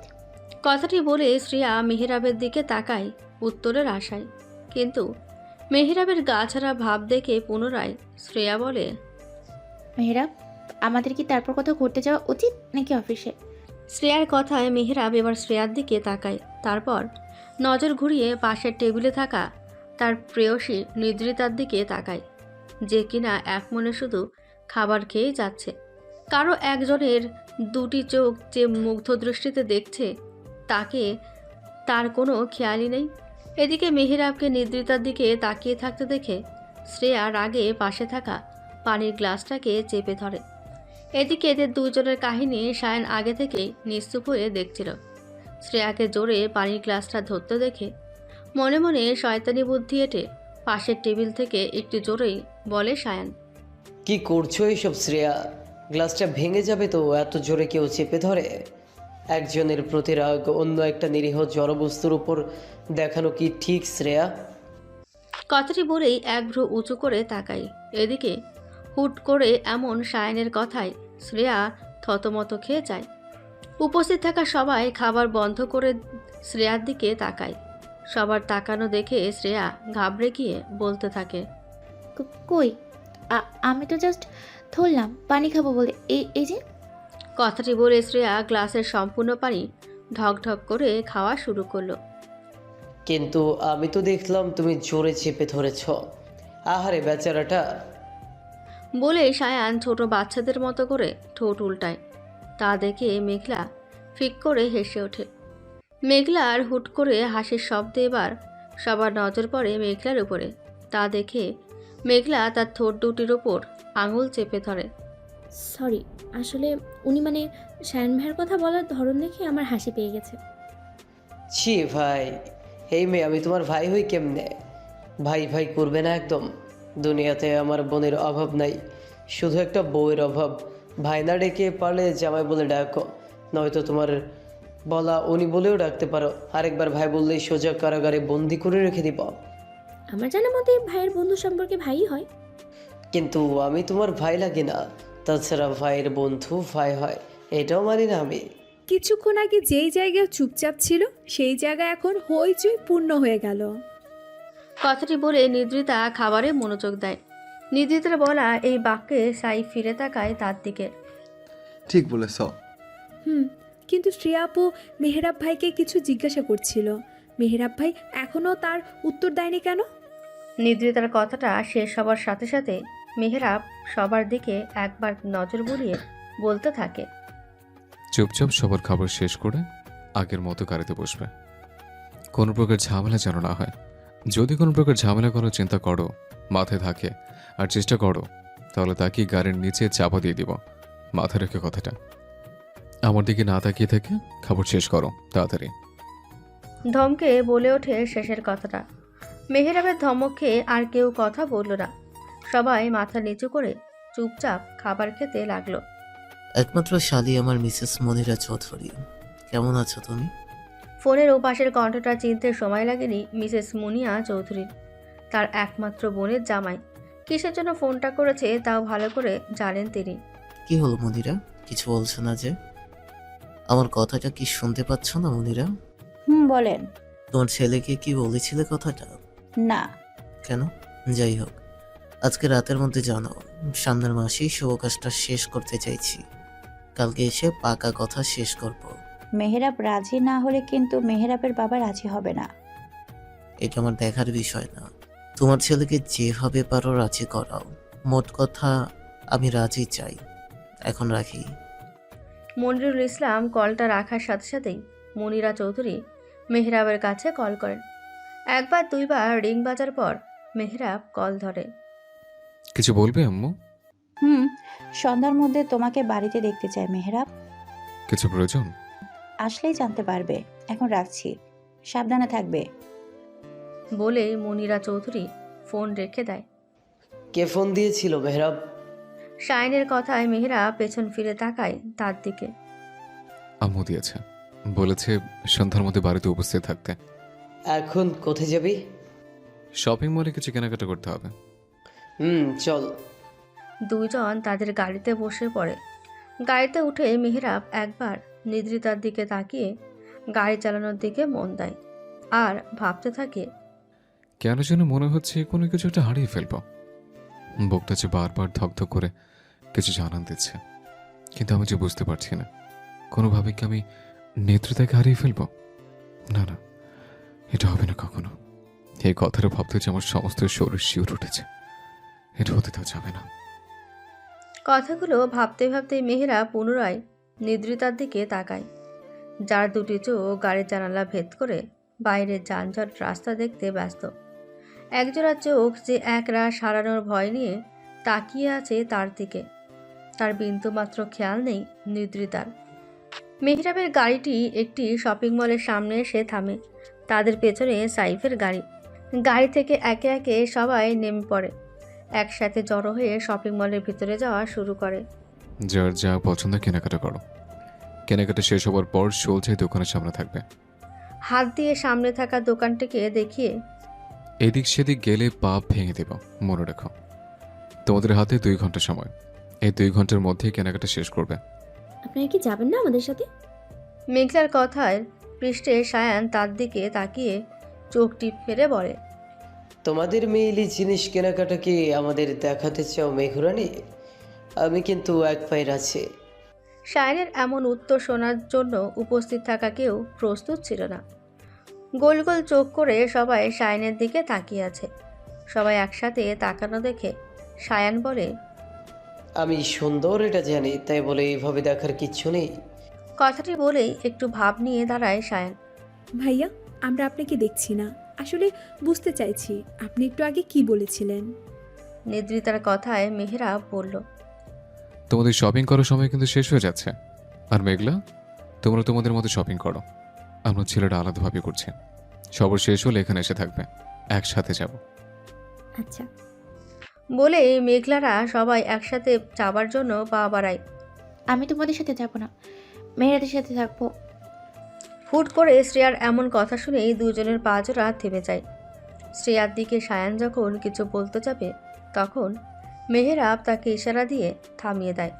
S2: কথাটি বলে শ্রেয়া মেহরাবের দিকে তাকায় উত্তরের আশায়, কিন্তু মেহরাবের গাছাড়া ভাব দেখে পুনরায় শ্রেয়া বলে,
S4: মেহরাব, আমাদের কি তারপর কোথাও ঘুরতে যাওয়া উচিত নাকি অফিসে?
S2: শ্রেয়ার কথায় মেহরাব এবার শ্রেয়ার দিকে তাকায়। তারপর নজর ঘুরিয়ে পাশের টেবিলে থাকা তার প্রেয়সী নিদ্রিতার দিকে তাকায়, যে কিনা এক মনে শুধু খাবার খেয়েই যাচ্ছে। কারো একজনের 2টি চোখ যে মুগ্ধ দৃষ্টিতে দেখছে তাকে তার কোনো খেয়ালই নেই। এদিকে মেহরাবকে নিদ্রিতার দিকে তাকিয়ে থাকতে দেখে শ্রেয়া রাগে পাশে থাকা পানির গ্লাসটাকে চেপে ধরে। এদিকে এদের দুজনের কাহিনী শায়ান আগে থেকেই নিশ্চুপ হয়ে দেখছিল। শ্রেয়াকে জোরে পানির গ্লাসটা ধরতে দেখে মনে মনে শয়তানি বুদ্ধি এঁটে পাশের টেবিল থেকে একটু জোরেই বলে শায়ান,
S6: কি করছো এইসব শ্রেয়া? গ্লাসটা ভেঙে যাবে তো, এত জোরে কেউ চেপে ধরে? একজনের প্রতি রাগ অন্য একটা নিরীহ জড়বস্তুর উপর দেখানো কি ঠিক শ্রেয়া?
S2: কথাটি বলেই এক ভ্রু উঁচু করে তাকাই। এদিকে হুট করে এমন শায়ানের কথায় শ্রেয়া থতমত খেয়ে যায়। উপস্থিত থাকা সবাই খাবার বন্ধ করে শ্রেয়ার দিকে তাকায়। সবার তাকানো দেখে শ্রেয়া ঘাবড়ে গিয়ে বলতে থাকে,
S4: কই, আমি তো জাস্ট ধরলাম পানি খাবো বলে। এই যে।
S2: কথাটি বলে শ্রেয়া গ্লাসের সম্পূর্ণ পানি ঢকঢক করে খাওয়া শুরু করলো।
S6: কিন্তু আমি তো দেখলাম তুমি জোরে চেপে ধরেছ। আহারে বেচারাটা।
S2: বলে সায়ান ছোট বাচ্চাদের মতো করে ঠোঁট উল্টায়। তা দেখে মেঘলা ফিক করে হেসে ওঠে। মেঘলার হুট করে হাসির শব্দে এবার সবার নজর পড়ে মেঘলার উপরে। তা দেখে মেঘলা তার ঠোঁট দুটির ওপর আঙুল চেপে ধরে।
S4: সরি, আসলে উনি মানে শায়ন ভাইয়ের কথা বলার ধরন দেখে আমার হাসি পেয়ে গেছে।
S6: ছি ভাই, এই মেয়ে, আমি তোমার ভাই হই কেমনে? ভাই ভাই করবে না একদম। দুনিয়াতে আমার বোনের অভাব নাই, শুধু একটা বউয়ের অভাব। ভাই না ডেকে পারলে জামাই বলে ডাকো, নয়তো তোমার বলা উনি বলেও ডাকতে পারো। আরেকবার ভাই বললেই সোজা কারাগারে বন্দি করে রেখে দিব।
S4: আমার জানা মতে ভাইয়ের বন্ধু সম্পর্কে ভাই হয়।
S6: কিন্তু আমি তোমার ভাই লাগে না, তাছাড়া ভাইয়ের বন্ধু ভাই হয়, এটাও মানি না আমি।
S1: কিছুক্ষণ আগে যেই জায়গায় চুপচাপ ছিল সেই জায়গা এখন হইচই পূর্ণ হয়ে গেল।
S2: কথাটি বলে নিদ্রিতা খাবারে মনোযোগ দেয়। নিদ্রিতার বলা এই বাক্যে সাই ফিরে তাকায় তার দিকে।
S10: ঠিক বলেছ।
S1: কিন্তু শ্রেয়া আপু মেহরাব ভাইকে কিছু জিজ্ঞাসা করছিল। মেহরাব ভাই এখনও তার উত্তর দেয়নি কেন?
S2: নিদ্রিতার কথাটা শেষ হবার সাথে সাথে মেহরাব সবার দিকে একবার নজর বুলিয়ে বলতে থাকে,
S3: চুপচাপ সবার খাবার শেষ করে আগের মতো গাড়িতে বসবে। কোনো প্রকার ঝামেলা যেন না হয়। যদি কোনো প্রকার ঝামেলা করার চিন্তা করো, মাথায় থাকে আর চেষ্টা করো, তাহলে তাকে গাড়ির নিচে চাপা দিয়ে দিব। মাথায় রেখে কথাটা। আমার দিকে না তাকিয়ে থেকে খাবার শেষ করো তাড়াতাড়ি।
S2: ধমকে বলে ওঠে শেষের কথাটা। মেহরাবের ধমক খেয়ে আর কেউ কথা বলল না। সবাই মাথা নিচু করে চুপচাপ খাবার খেতে লাগলো।
S7: একমাত্র শালি আমার মিসেস মনিরা চৌধুরী, কেমন আছো তুমি?
S2: ফোনের ওপাশের কণ্ঠটা চিনতে সময় লাগেনি মিসেস মুনিয়া চৌধুরীর। তার একমাত্র বোনের জামাই কিসের জন্য ফোনটা করেছে তাও ভালো করে জানেন তিনি।
S7: কি হলো মনিরা, কিছু বলছো না যে? আমার কথাটা কি শুনতে পাচ্ছ না মনিরা?
S5: বলেন।
S7: তোমার ছেলেকে কি বলেছিলে কথাটা?
S5: না।
S7: কেন? যাই হোক, আজকে রাতের মধ্যে জানো, সামনের মাসেই শুভ কাজটা শেষ করতে চাইছি। কালকে এসে পাকা কথা শেষ করব।
S5: মেহরাব রাজি না হলে কিন্তু মেহরাবের বাবা রাজি হবে না।
S7: এটা আমার দেখার বিষয় না। তোমার ছেলেকে যেভাবে পারো রাজি করাও। মোট কথা আমি রাজি চাই। এখন রাখি।
S2: মনিরুল ইসলাম কলটা রাখার সাথে সাথেই মনিরা চৌধুরী মেহরাবের কাছে কল করেন। একবার দুইবার রিং বাজার পর মেহরাব কল ধরে।
S3: কিছু বলবে আম্মু?
S5: সন্ধ্যার মধ্যে তোমাকে বাড়িতে দেখতে চাই মেহরাব।
S3: কিছু প্রয়োজন?
S5: আসলেই জানতে পারবে। এখন রাখছি, সাবধানে থাকবে।
S2: বলে মনিরা চৌধুরী ফোন রেখে দেয়।
S6: কে ফোন দিয়েছিল মেহরাব?
S2: শাইনের কথায় মেহরাব পেছন ফিরে তাকায় তার দিকে।
S3: আম্মু দিয়েছে, বলেছে সন্ধ্যার মধ্যে বাড়িতে উপস্থিত থাকতে।
S6: এখন কোথায় যাবি?
S3: শপিং মলে কিছু কেনাকাটা করতে হবে।
S6: চল।
S2: দুইজন তাদের গাড়িতে বসে পড়ে। গাড়িতে উঠে মেহরাব একবার নিদ্রিতার দিকে তাকিয়ে গাড়ি চালানোর দিকে মন দেয় আর ভাবতে থাকে,
S3: কেন যেন মনে হচ্ছে কোনো কিছু একটা হারিয়ে ফেলবো। বুকটা যে বারবার ধকধক করে কিছু জানান দিচ্ছে, কিন্তু আমি যে বুঝতে পারছি না কোনোভাবে কি আমি নেত্রতাকে হারিয়ে ফেলবো। না না, এটা হবে না কখনো। এই কথাটা ভাবতে যে আমার সমস্ত শরীর শিউর উঠেছে। এটা হতে দেওয়া যাবে না।
S2: কথাগুলো ভাবতে ভাবতে মেহরা পুনরায় নিদ্রিতার দিকে তাকায়, যার দুটি চোখ গাড়ির জানালা ভেদ করে বাইরের যানজট রাস্তা দেখতে ব্যস্ত। একজোড়া চোখ যে এক রাত হারানোর ভয় নিয়ে তাকিয়ে আছে তার দিকে। তার বিন্দুমাত্র খেয়াল নেই নিদ্রিতার। মেহরাবের গাড়িটি একটি শপিং মলের সামনে এসে থামে। তাদের পেছনে সাইফের গাড়ি। গাড়ি থেকে একে একে সবাই নেমে পড়ে। একসাথে জড়ো হয়ে শপিং মলের ভিতরে যাওয়া শুরু করে।
S3: যার যা পছন্দ কেনাকাটা করো। কেনাকাটা শেষ হবার পর সোলজাই দোকানের সামনে থাকবে।
S2: হাত দিয়ে সামনে থাকা দোকানটিকে দেখিয়ে,
S3: এদিক সেদিক গেলে পা ভেঙে দেব, মনে রেখো। তোমাদের হাতে 2 ঘন্টা সময়। এই 2 ঘন্টার মধ্যেই কেনাকাটা শেষ করবে।
S4: আপনারা কি যাবেন না আমাদের সাথে?
S2: মেঘলার কথায় পৃষ্ঠে সায়ান তার দিকে তাকিয়ে চোখ টিপ ফেলে বলে,
S6: তোমাদের মেইলি জিনিস কেনাকাটা কি আমাদের দেখাতে চাও মেঘরানি? আমি কিন্তু এক পায়ের আছি।
S2: সায়ানের এমন উত্তর শোনার জন্য উপস্থিত থাকা কেউ প্রস্তুত ছিল না। গোল গোল চোখ করে সবাই সায়ানের দিকে তাকিয়ে আছে। সবাই একসাথে তাকানো দেখে সায়ান বলে,
S6: আমি সুন্দর এটা জানি, তাই বলে এইভাবে দেখার কিচ্ছু নেই।
S2: কথাটি বলেই একটু ভাব নিয়ে দাঁড়ায় সায়ান।
S1: ভাইয়া, আমরা আপনাকে দেখছি না, আসলে বুঝতে চাইছি আপনি একটু আগে কি বলেছিলেন।
S2: নিদ্রিতার কথায় মেহরাব বলল,
S3: তোমাদের শপিং করার সময় কিন্তু শেষ হয়ে যাচ্ছে। আর মেঘলা, তোমরা তোমাদের মতো শপিং করো। আমরা ছেলেটা আলাদাভাবে করছি। সবার শেষ হলে এখানে এসে থাকবে, একসাথে যাব।
S1: আচ্ছা।
S2: বলে মেঘলারা সবাই একসাথে যাবার জন্য পা বাড়ায়।
S4: আমি তোমাদের সাথে যাব না, মেহেরাদের সাথে থাকবো।
S2: হুট করে শ্রেয়ার এমন কথা শুনেই দুজনের পা জোড়া থেমে যায়। শ্রেয়ার দিকে সায়ান যখন কিছু বলতে যাবে, তখন মেহেরাব তাকে ইশারা দিয়ে থামিয়ে দেয়।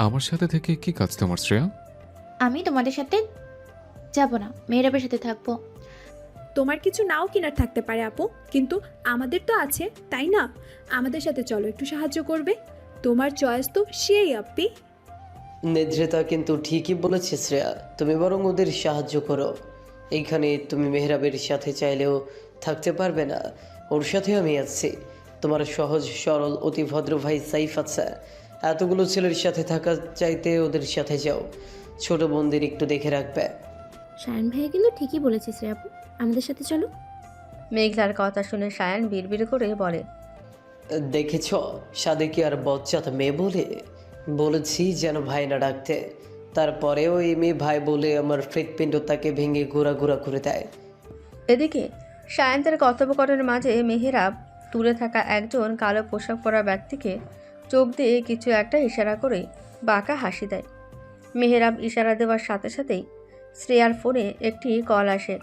S3: আমার সাথে থেকে কি কাজ তোমার শ্রেয়া?
S4: আমি তোমাদের সাথে যাব না, মেহেরাবের সাথে থাকবো।
S1: তোমার কিছু নাও কিনার থাকতে পারে আপু, কিন্তু আমাদের তো আছে, তাই না? আমাদের সাথে চলো, একটু সাহায্য করবে। তোমার চয়েস তো সেই আপি।
S6: নেদ্রিতা কিন্তু ঠিকই বলেছে শ্রেয়া, তুমি বরং ওদের সাহায্য করো। এইখানে তুমি মেহরাবের সাথে চাইলেও থাকতে পারবে না, ওর সাথে আমি আছি। তোমার সহজ সরল অতি ভদ্র ভাই সাইফ আছে, এতগুলো ছেলের সাথে থাকা চাইতে ওদের সাথে যাও। ছোট বোনদের একটু দেখে রাখবে।
S11: শায়ন ভাইয়া কিন্তু ঠিকই বলেছে শ্রেয়া আপু, আমাদের সাথে চলো।
S2: মেঘলার কথা শুনে সায়ান বিড়বিড় করে বলে,
S6: দেখেছ সাদেকি আর বচ্চাত মেয়ে বলে বলেছি যেন ভাই না ডাকতে, তারপরেও এই মেয়ে ভাই বলে আমার হৃৎপিণ্ড তাকে ভেঙে ঘোরা ঘোরা করে দেয়।
S2: এদিকে সায়ান্তের কথোপকথনের মাঝে মেহেরাব দূরে থাকা একজন কালো পোশাক পরা ব্যক্তিকে চোখ দিয়ে কিছু একটা ইশারা করে বাঁকা হাসি দেয়। মেহেরাব ইশারা দেওয়ার সাথে সাথেই শ্রেয়ার ফোনে একটি কল আসে।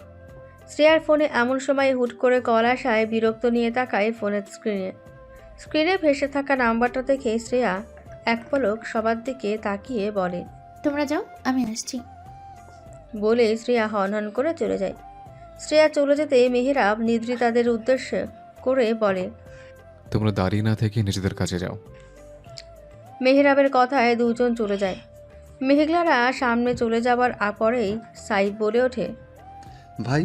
S2: শ্রেয়ার ফোনে এমন সময় হুট করে কল আসায় বিরক্ত নিয়ে তাকায় ফোনের স্ক্রিনে ভেসে থাকা নাম্বারটা দেখে শ্রেয়া এক পলক সবার দিকে তাকিয়ে বলে,
S4: তোমরা যাও, আমি আসছি।
S2: বলে শ্রেয়া হনহন করে চলে যায়। শ্রেয়া চলে যেতে মেহেরাব নিদ্রিতাদের উদ্দেশ্য করে বলে,
S3: তোমরা দাঁড়িয়ে না থেকে নিজেদের কাজে যাও।
S2: মেহেরাবের কথায় দুজন চলে যায়। মেঘলারা সামনে চলে যাবার পরেই সাইফ বলে ওঠে,
S10: ভাই,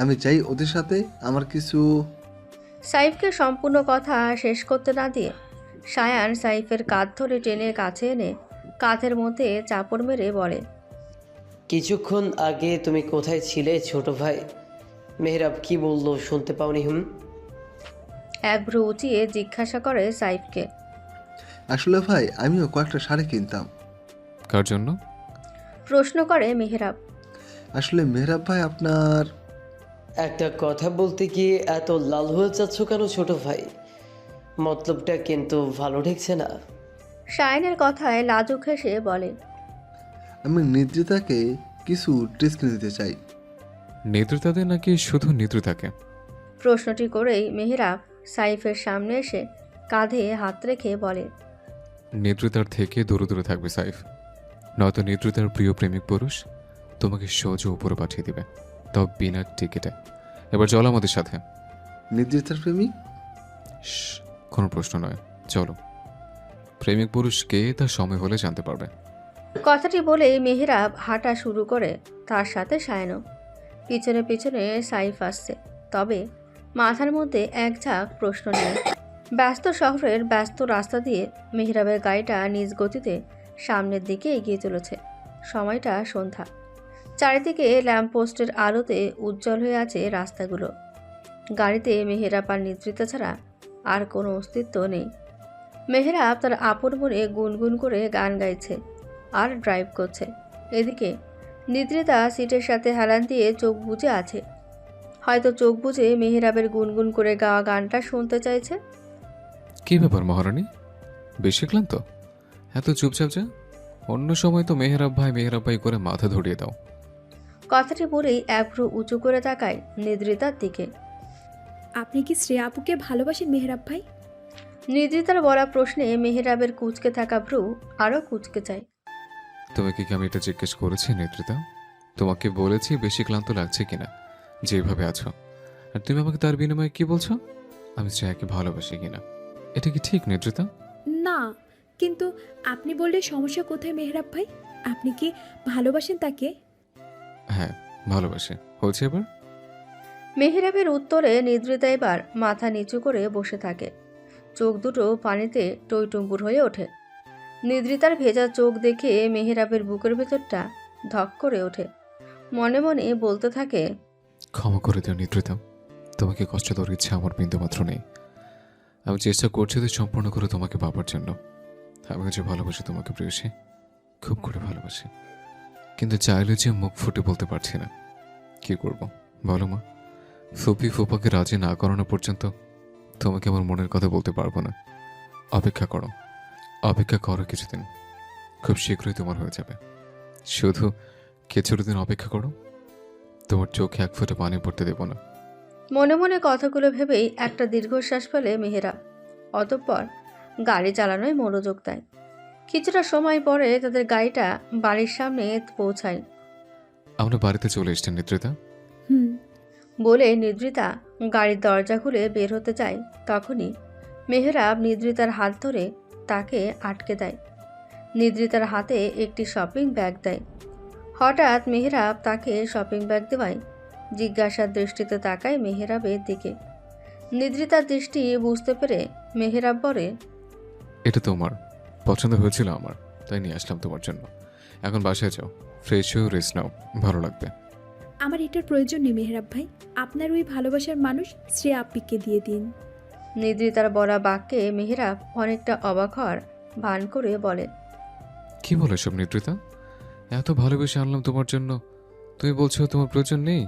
S10: আমি চাই ওদের সাথে আমার কিছু।
S2: সাইফকে সম্পূর্ণ কথা শেষ করতে না দিয়ে সায়ান সাইফের কাঁধ ধরে টেনে কাছে এনে কাঁধের মধ্যে চাপড় মেরে বলে,
S6: কিছুক্ষণ আগে তুমি কোথায় ছিলে ছোট ভাই? মেহরাব কি বললো শুনতে পাওনি?
S2: এক ভ্রু উঁচিয়ে জিজ্ঞাসা করে সাইফকে।
S10: আসলে ভাই, আমিও কয়েকটা শাড়ি কিনতাম।
S3: কার জন্য?
S2: প্রশ্ন করে মেহেরাব।
S10: আসলে মেহরাব ভাই, আপনার।
S6: একটা কথা বলতে গিয়ে এত লাল হয়ে যাচ্ছ কেন ছোট ভাই? মতলবটা কিন্তু ভালো ঠেকছে না।
S2: সায়ানের কথায় লাজুক হেসে বলে,
S10: আমি নিদ্রিতাকে কিছু ড্রেস কিনে দিতে চাই।
S3: নেতৃত্বাদের নাকি শুধু নেতৃত্বাকে?
S2: প্রশ্নটি করেই মেহেরাব সাইফের সামনে এসে কাঁধে হাত রেখে বলে,
S3: নেতৃত্বার থেকে দূরে দূরে থাকবে সাইফ, নয়তো নেতৃত্বের প্রিয় প্রেমিক পুরুষ তোমাকে সোজা উপরে পাঠিয়ে দিবে, তাও বিনা টিকিটে। এবার চলো আমাদের সাথে।
S10: নিদ্রিতার প্রেমিক?
S3: শ্, কোনো প্রশ্ন নয়, চলো। প্রেমিক পুরুষ কে তার সময় হলে জানতে পারবে।
S2: কথাটি বলে মেহেরাব হাঁটা শুরু করে, তার সাথে সায়ানও। পিছনে পিছনে সাইফ আসছে, তবে মাথার মধ্যে এক ঝাঁক প্রশ্ন নিয়ে। ব্যস্ত শহরের ব্যস্ত রাস্তা দিয়ে মেহেরাবের গাড়িটা নিজ গতিতে সামনের দিকে এগিয়ে চলেছে। সময়টা সন্ধ্যা। চারিদিকে ল্যাম্পপোস্টের আলোতে উজ্জ্বল হয়ে আছে রাস্তাগুলো। গাড়িতে মেহেরাব আর নিদ্রিতা ছাড়া আর কোনো অস্তিত্ব নেই। মেহেরাব তার আপন মনে গুনগুন করে গান গাইছে আর ড্রাইভ করছে। এদিকে নিদ্রিতা সিটের সাথে হেলান দিয়ে চোখ বুজে আছে, হয়তো চোখ বুজে মেহেরাবের গুনগুন করে গাওয়া গানটা শুনতে চাইছে।
S3: কি ব্যাপার মহারানী, বেশি ক্লান্ত? এত চুপচাপ যা। অন্য সময় তো মেহরাব ভাই করে মাথা ধরিয়ে দাও।
S2: কথাটি বলেই এক ভ্রু উঁচু করে তাকায় নিদ্রিতার দিকে।
S1: আপনি কি শ্রেয়া আপুকে ভালোবাসেন মেহরাব ভাই?
S2: নিদ্রিতার বলা প্রশ্নে মেহেরাবের কুঁচকে থাকা ভ্রু আরও কুঁচকে যায়।
S3: তোমাকে কি আমি এটা জিজ্ঞেস করেছি নেতৃত্বা? তোমাকে বলেছি বেশি ক্লান্ত লাগছে কিনা, যেভাবে আছো। আর তুমি আমাকে তার বিনিময়ে কি বলছো আমি শ্রেয়াকে ভালোবাসি কিনা? এটা কি ঠিক নেতৃত্বা?
S1: না, কিন্তু আপনি বললে সমস্যা কোথায় মেহরাব ভাই? আপনি কি ভালোবাসেন তাকে?
S3: হ্যাঁ, ভালোবাসি। হয়েছে এবার?
S2: মেহেরাবের উত্তরে নিদ্রিতা এবার মাথা নিচু করে বসে থাকে। চোখ দুটো পানিতে টইটুম্বুর হয়ে ওঠে। নিদ্রিতার ভেজা চোখ দেখে মেহেরাবের বুকের ভেতরটা ধক করে ওঠে। মনে মনে বলতে থাকে,
S3: ক্ষমা করে দিও নিদ্রিতা, তোমাকে কষ্ট দেওয়ার ইচ্ছা আমার বিন্দুমাত্র নেই। আমি চেষ্টা করছি তো সম্পূর্ণ করে তোমাকে পাবার জন্য। আমি যে ভালোবাসি তোমাকে প্রেয়সী, খুব করে ভালোবাসি, কিন্তু চাইলে যে মুখ ফুটে বলতে পারছি না। কি করব বলো মা? ফুপি ফুপাকে রাজি না করানো পর্যন্ত তোমাকে আমার মনের কথা বলতে পারবো না। অপেক্ষা করো, অপেক্ষা করো কিছুদিন, খুব শীঘ্রই তোমার হয়ে যাবে। শুধু কিছুটা দিন অপেক্ষা করো, তোমার চোখে এক ফোঁটা পানি পড়তে দেবো না।
S2: মনে মনে কথাগুলো ভেবেই একটা দীর্ঘশ্বাস ফেলে মেহেরাব। অতঃপর গাড়ি চালানোয় মনোযোগ দেয়। কিছুটা সময় পরে তাদের গাড়িটা বাড়ির সামনে পৌঁছায়।
S3: আমরা বাড়িতে চলে এসছেন নিদ্রিতা।
S1: হুম।
S2: বলে নিদ্রিতা গাড়ির দরজা খুলে বের হতে যায়। তখনই মেহেরাব নিদ্রিতার হাত ধরে তাকে আটকে দেয়। নিদ্রিতার হাতে একটি শপিং ব্যাগ দেয়। হঠাৎ মেহেরাব তাকে শপিং ব্যাগ দেওয়ায় জিজ্ঞাসার দৃষ্টিতে তাকায় মেহেরাবের দিকে। নিদ্রিতার দৃষ্টি বুঝতে পেরে মেহেরাব বলে,
S3: এটা তোমার পছন্দ হয়েছিল আমার, তাই নিয়ে আসলাম তোমার জন্য। এখন বাসায় যাও, ফ্রেশ হয়ে রেস্ট নাও, ভালো লাগবে।
S1: আমার এটার প্রয়োজন নেই মেহরাব ভাই, আপনার ওই ভালোবাসার মানুষ শ্রেয়া আপ্পিকে দিয়ে দিন।
S2: নিদ্রিতার বলা বাক্যে মেহেরাব অনেকটা অবাক হওয়ার ভান করে বলে,
S3: কি বলে সব নিদ্রিতা? এত ভালোবেসে আনলাম তোমার জন্য, তুমি বলছো তোমার প্রয়োজন নেই,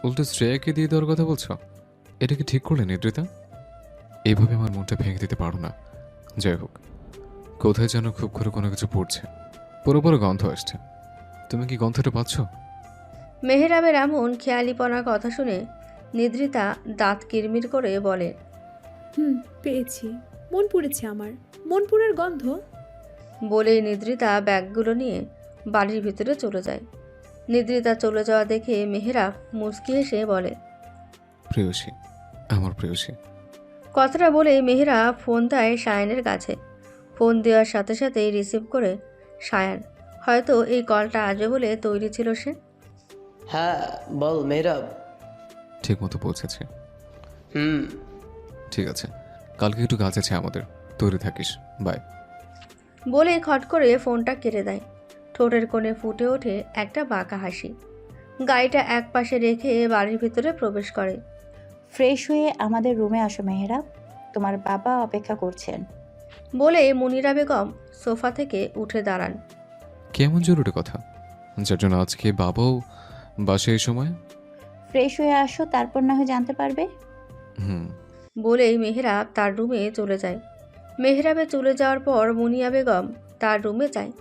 S3: উল্টো শ্রেয়াকে দিয়ে দেওয়ার কথা বলছো। এটা কি ঠিক করলে নিদ্রিতা? এইভাবে আমার মনটা ভেঙে দিতে পারো না। যাই হোক, কোথায় যেন খুব করে কোনো কিছু পড়ছে, পুরো পুরো গন্ধ আসছে। তুমি কি গন্ধটা পাচ্ছ?
S2: মেহেরাবের এমন খেয়ালিপনা কথা শুনে নিদ্রিতা দাঁত কিরমির করে বলে,
S1: হুম, পেয়েছি। মন পুড়েছে আমার, মন পুড়ের গন্ধ।
S2: বলেই নিদ্রিতা ব্যাগগুলো নিয়ে বাড়ির ভিতরে চলে যায়। নিদ্রিতা চলে যাওয়া দেখে মেহেরাব মুচকি হেসে বলে,
S3: প্রেয়সী, আমার প্রেয়সী।
S2: কথাটা বলে মেহেরাব ফোন দেয় সায়ানের কাছে। ফোন দেওয়ার সাথে সাথেই রিসিভ করে সায়ান। হয়তো এই কলটা আসবে বলে তৈরি ছিল সে।
S6: হ্যাঁ বল মেহরাব।
S3: ঠিক মতো পৌঁছেছে।
S6: হুম।
S3: ঠিক আছে, কালকে একটু কাজ আছে আমাদের, তৈরি থাকিস, বাই।
S2: বলে খট করে ফোনটা কেটে দেয়। ঠোঁটের কোণে ফুটে ওঠে একটা বাঁকা হাসি। গাড়িটা এক পাশে রেখে বাড়ির ভিতরে প্রবেশ করে।
S5: ফ্রেশ হয়ে আমাদের রুমে আসো মেহরাব, তোমার বাবা অপেক্ষা করছেন।
S2: বলে মুনিরা বেগম সোফা থেকে উঠে দাঁড়ান।
S3: কেমন জরুরি কথা, যার জন্য আজকে বাবাও বাসে এই সময়?
S5: ফ্রেশ হয়ে আসো, তারপর না হয় জানতে পারবে।
S3: হুম।
S2: বলেই মেহরাব তার রুমে চলে যায়। মেহরাবে চলে যাওয়ার পর মুনিয়া বেগম তার রুমে যায়।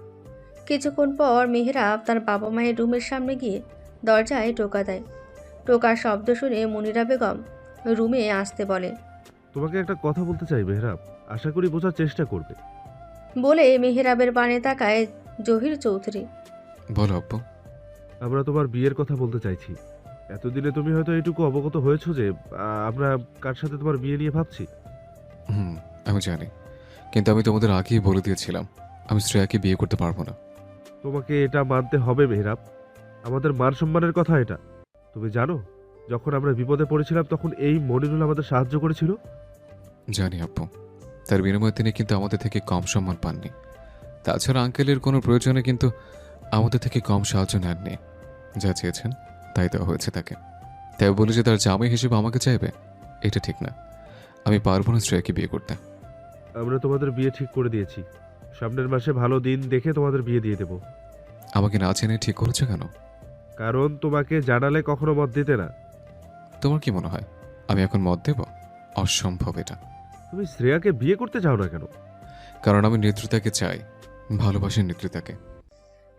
S2: কিছুক্ষণ পর মেহরাব তার বাবা মায়ের রুমের সামনে গিয়ে দরজায় টোকা দেয়। টোকার শব্দ শুনে মুনিরা বেগম রুমে আসতে বলে।
S9: তোমাকে একটা কথা বলতে চাই মেহরাব, আশা করি বোঝার চেষ্টা করবে।
S2: বলে মেহরাবের পানে তাকায় জহির চৌধুরী।
S3: বলো আব্বু।
S9: আমরা তোমার বিয়ের কথা বলতে চাইছি। এতদিনে তুমি হয়তো এইটুকু অবগত হয়েছো যে আমরা কার সাথে তোমার বিয়ে নিয়ে ভাবছি।
S3: হুম, আমি জানি, কিন্তু আমি তোমাদের আগেই বলে দিয়েছিলাম আমি শ্রেয়াকে বিয়ে করতে পারবো না।
S9: তোমাকে এটা মানতে হবে মেহরাব, আমাদের মান সম্মানের কথা এটা। তুমি জানো, যখন আমরা বিপদে পড়েছিলাম তখন এই মনিরুল আমাদের সাহায্য করেছিল।
S3: জানি আব্বু, তার বিনিময়ে তিনি কিন্তু আমাদের থেকে কম সম্মান পাননি। তাছাড়া আঙ্কেলের কোনো প্রয়োজনে কিন্তু আমাদের থেকে কম সাহায্য নেননি। যা চেয়েছেন তাই দেওয়া হয়েছে তাকে। তাই বলে যে তার জামাই হিসেবে আমাকে চাইবে, এটা ঠিক না। আমি পারবো না শ্রেয়াকে বিয়ে করতে।
S9: আমরা তোমাদের বিয়ে ঠিক করে দিয়েছি, সামনের মাসে ভালো দিন দেখে তোমাদের বিয়ে দিয়ে দেব।
S3: আমাকে না জেনে ঠিক করেছে কেন?
S9: কারণ তোমাকে জানালে কখনো মত দিতে না।
S3: তোমার কি মনে হয় আমি এখন মত দেব? অসম্ভব এটা।
S9: তুমি শ্রেয়াকে বিয়ে করতে চাও না কেন?
S3: কারণ আমি নেতৃত্বকে চাই, ভালোবাসি নেতৃত্বকে।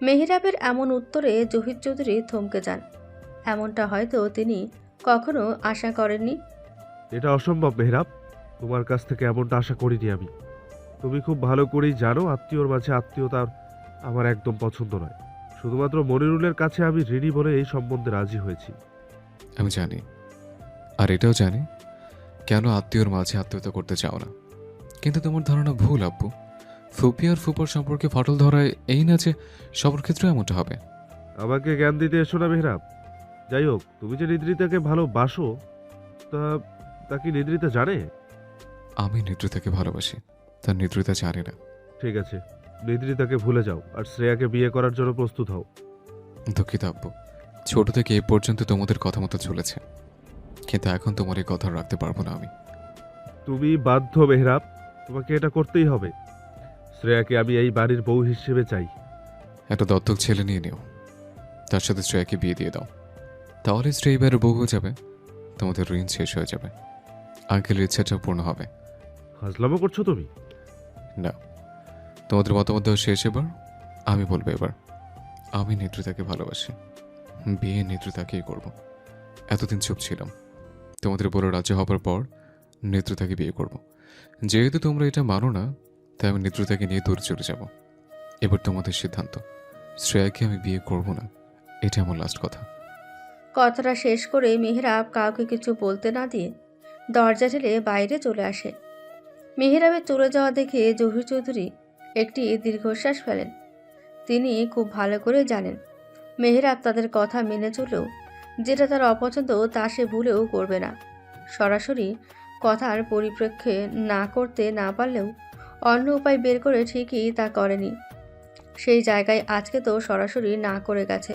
S2: মেহরাবের এমন উত্তরে জহির চৌধুরী থমকে যান। এমনটা হয়তো তিনি কখনো আশা করেননি।
S9: এটা অসম্ভব মেহরাব, তোমার কাছ থেকে এমনটা আশা করিনি আমি। তুমি খুব ভালো করেই জানো আত্মীয়র মাঝে আত্মীয়তার আমার একদম পছন্দ নয়। শুধুমাত্র মনিরুলের কাছে আমি ঋণী বলে এই সম্বন্ধে রাজি হয়েছি।
S3: আমি জানি, আর এটাও জানি কেন আত্মীয়র মাঝে আত্মীয়তা করতে চাও না। কিন্তু তোমার ধারণা ভুল আব্বু। ফুপি আর ফুপার সম্পর্কে ফাটল ধরায় এই না যে সবার ক্ষেত্রে এমনটা হবে।
S9: আমাকে জ্ঞান দিতে এসো না মেহরাব, যাই হোক, তুমি যে নিদ্রিতাকে ভালোবাসো, তা তা কি নিদ্রিতা জানে?
S3: আমি নিদ্রিতাকে ভালোবাসি, তার নিদ্রিতা জানে না।
S9: ঠিক আছে, নিদ্রিতাকে ভুলে যাও আর শ্রেয়াকে বিয়ে করার জন্য প্রস্তুত হও।
S3: দুঃখিত আব্বু, ছোট থেকে এই পর্যন্ত তোমাদের কথা মতো চলেছে, কিন্তু এখন তোমার এই কথা রাখতে পারবো না আমি।
S9: তুমি বাধ্য মেহরাব, তোমাকে এটা করতেই হবে। শ্রেয়াকে আমি এই বাড়ির বউ হিসেবে চাই।
S3: একটা দত্তক ছেলে নিয়ে নিও, তার সাথে শ্রেয়াকে বিয়ে দিয়ে দাও, তাহলে শ্রেয়া এবারে বউ হয়ে যাবে, তোমাদের ঋণ শেষ হয়ে যাবে, আঙ্কেলের ইচ্ছাটা পূর্ণ হবে।
S9: হাজলামো করছো তুমি?
S3: না, তোমাদের মতামত দেওয়া শেষ এবার। আমি বলবো এবার, আমি নেত্রিতাকে ভালোবাসি, বিয়ে নেত্রিতাকেই করব। এতদিন চুপ ছিলাম, তোমাদের বলে রাজ্য হবার পর নেত্রিতাকে বিয়ে করব। যেহেতু তোমরা এটা মানো না, তাই আমি নেত্রিতাকে নিয়ে দূরে চলে যাব। এবার তোমাদের সিদ্ধান্ত, শ্রেয়াকে আমি বিয়ে করব না, এটা আমার লাস্ট কথা।
S2: কথাটা শেষ করে মেহরাব কাউকে কিছু বলতে না দিয়ে দরজা ঠেলে বাইরে চলে আসে। মেহরাবের চলে যাওয়া দেখে জহির চৌধুরী একটি দীর্ঘশ্বাস ফেলেন। তিনি খুব ভালো করে জানেন মেহরাব তাদের কথা মেনে চলেও যেটা তার অপছন্দ তা সে ভুলেও করবে না। সরাসরি কথার পরিপ্রেক্ষে না করতে না পারলেও অন্য উপায় বের করে ঠিকই তা করেনি। সেই জায়গায় আজকে তো সরাসরি না করে গেছে।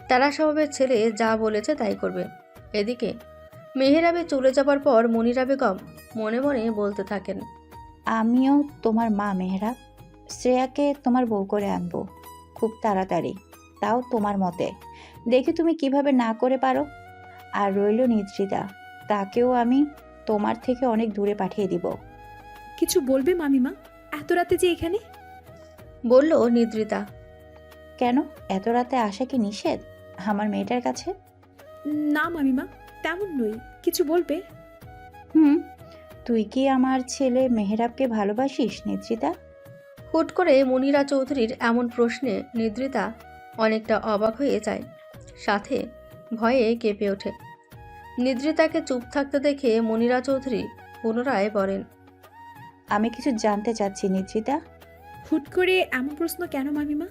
S2: তারা স্বভাবের ছেলে যা বলেছে তাই করবে। এদিকে মেহেরাবে চলে যাবার পর মনিরা বেগম মনে মনে বলতে থাকেন,
S5: আমিও তোমার মা মেহরাব, শ্রেয়াকে তোমার বউ করে আনবো খুব তাড়াতাড়ি, তাও তোমার মতে। দেখি তুমি কিভাবে না করে পারো। আর রইল নিদ্রিতা, তাকেও আমি তোমার থেকে অনেক দূরে পাঠিয়ে দিব।
S1: কিছু বলবে মামিমা? এত রাতে যে এখানে?
S2: বলল নিদ্রিতা।
S5: কেন, এত রাতে আসা কি নিষেধ আমার মেয়েটার কাছে?
S1: না মামিমা, তেমন নই। কিছু বলবে?
S5: তুই কি আমার ছেলে মেহরাবকে ভালোবাসিস নিদ্রিতা?
S2: হুট করে মনিরা চৌধুরীর এমন প্রশ্নে নিদ্রিতা অনেকটা অবাক হয়ে যায়, সাথে ভয়ে কেঁপে ওঠে। নিদ্রিতাকে চুপ থাকতে দেখে মনিরা চৌধুরী পুনরায় বলেন,
S5: আমি কিছু জানতে চাচ্ছি নিদ্রিতা।
S1: হুট করে এমন প্রশ্ন কেন মামিমা?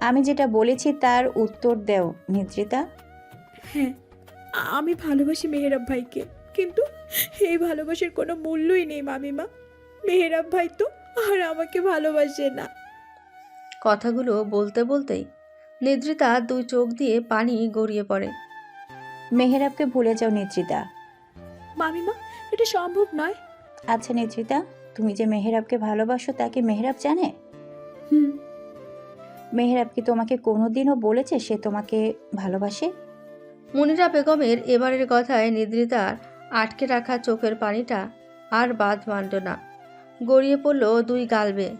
S5: আমি যেটা বলেছি তার উত্তর দেও নিদ্রিতা।
S1: হ্যাঁ, আমি ভালোবাসি মেহেরাব ভাইকে, কিন্তু এই ভালোবাসার কোনো মূল্যই নেই মামিমা। মেহেরাব ভাই তো আর আমাকে ভালোবাসে না।
S2: কথাগুলো বলতে বলতেই নিদ্রিতা দুই চোখ দিয়ে পানি গড়িয়ে পড়ে।
S5: মেহরাবকে ভুলে যাও নিদ্রিতা।
S1: মামিমা, এটা সম্ভব নয়।
S5: আচ্ছা নিদ্রিতা, তুমি যে মেহরাবকে ভালোবাসো তা কি মেহরাব জানে?
S1: হুম।
S5: মেহরাব কি তোমাকে কোনোদিনও বলেছে সে তোমাকে ভালোবাসে?
S2: মনিরা বেগমের এবারের কথায় নিদ্রিতার আটকে রাখা চোখের পানিটা আর বাদ মানল না, গড়িয়ে পড়ল দুই গাল বেয়ে।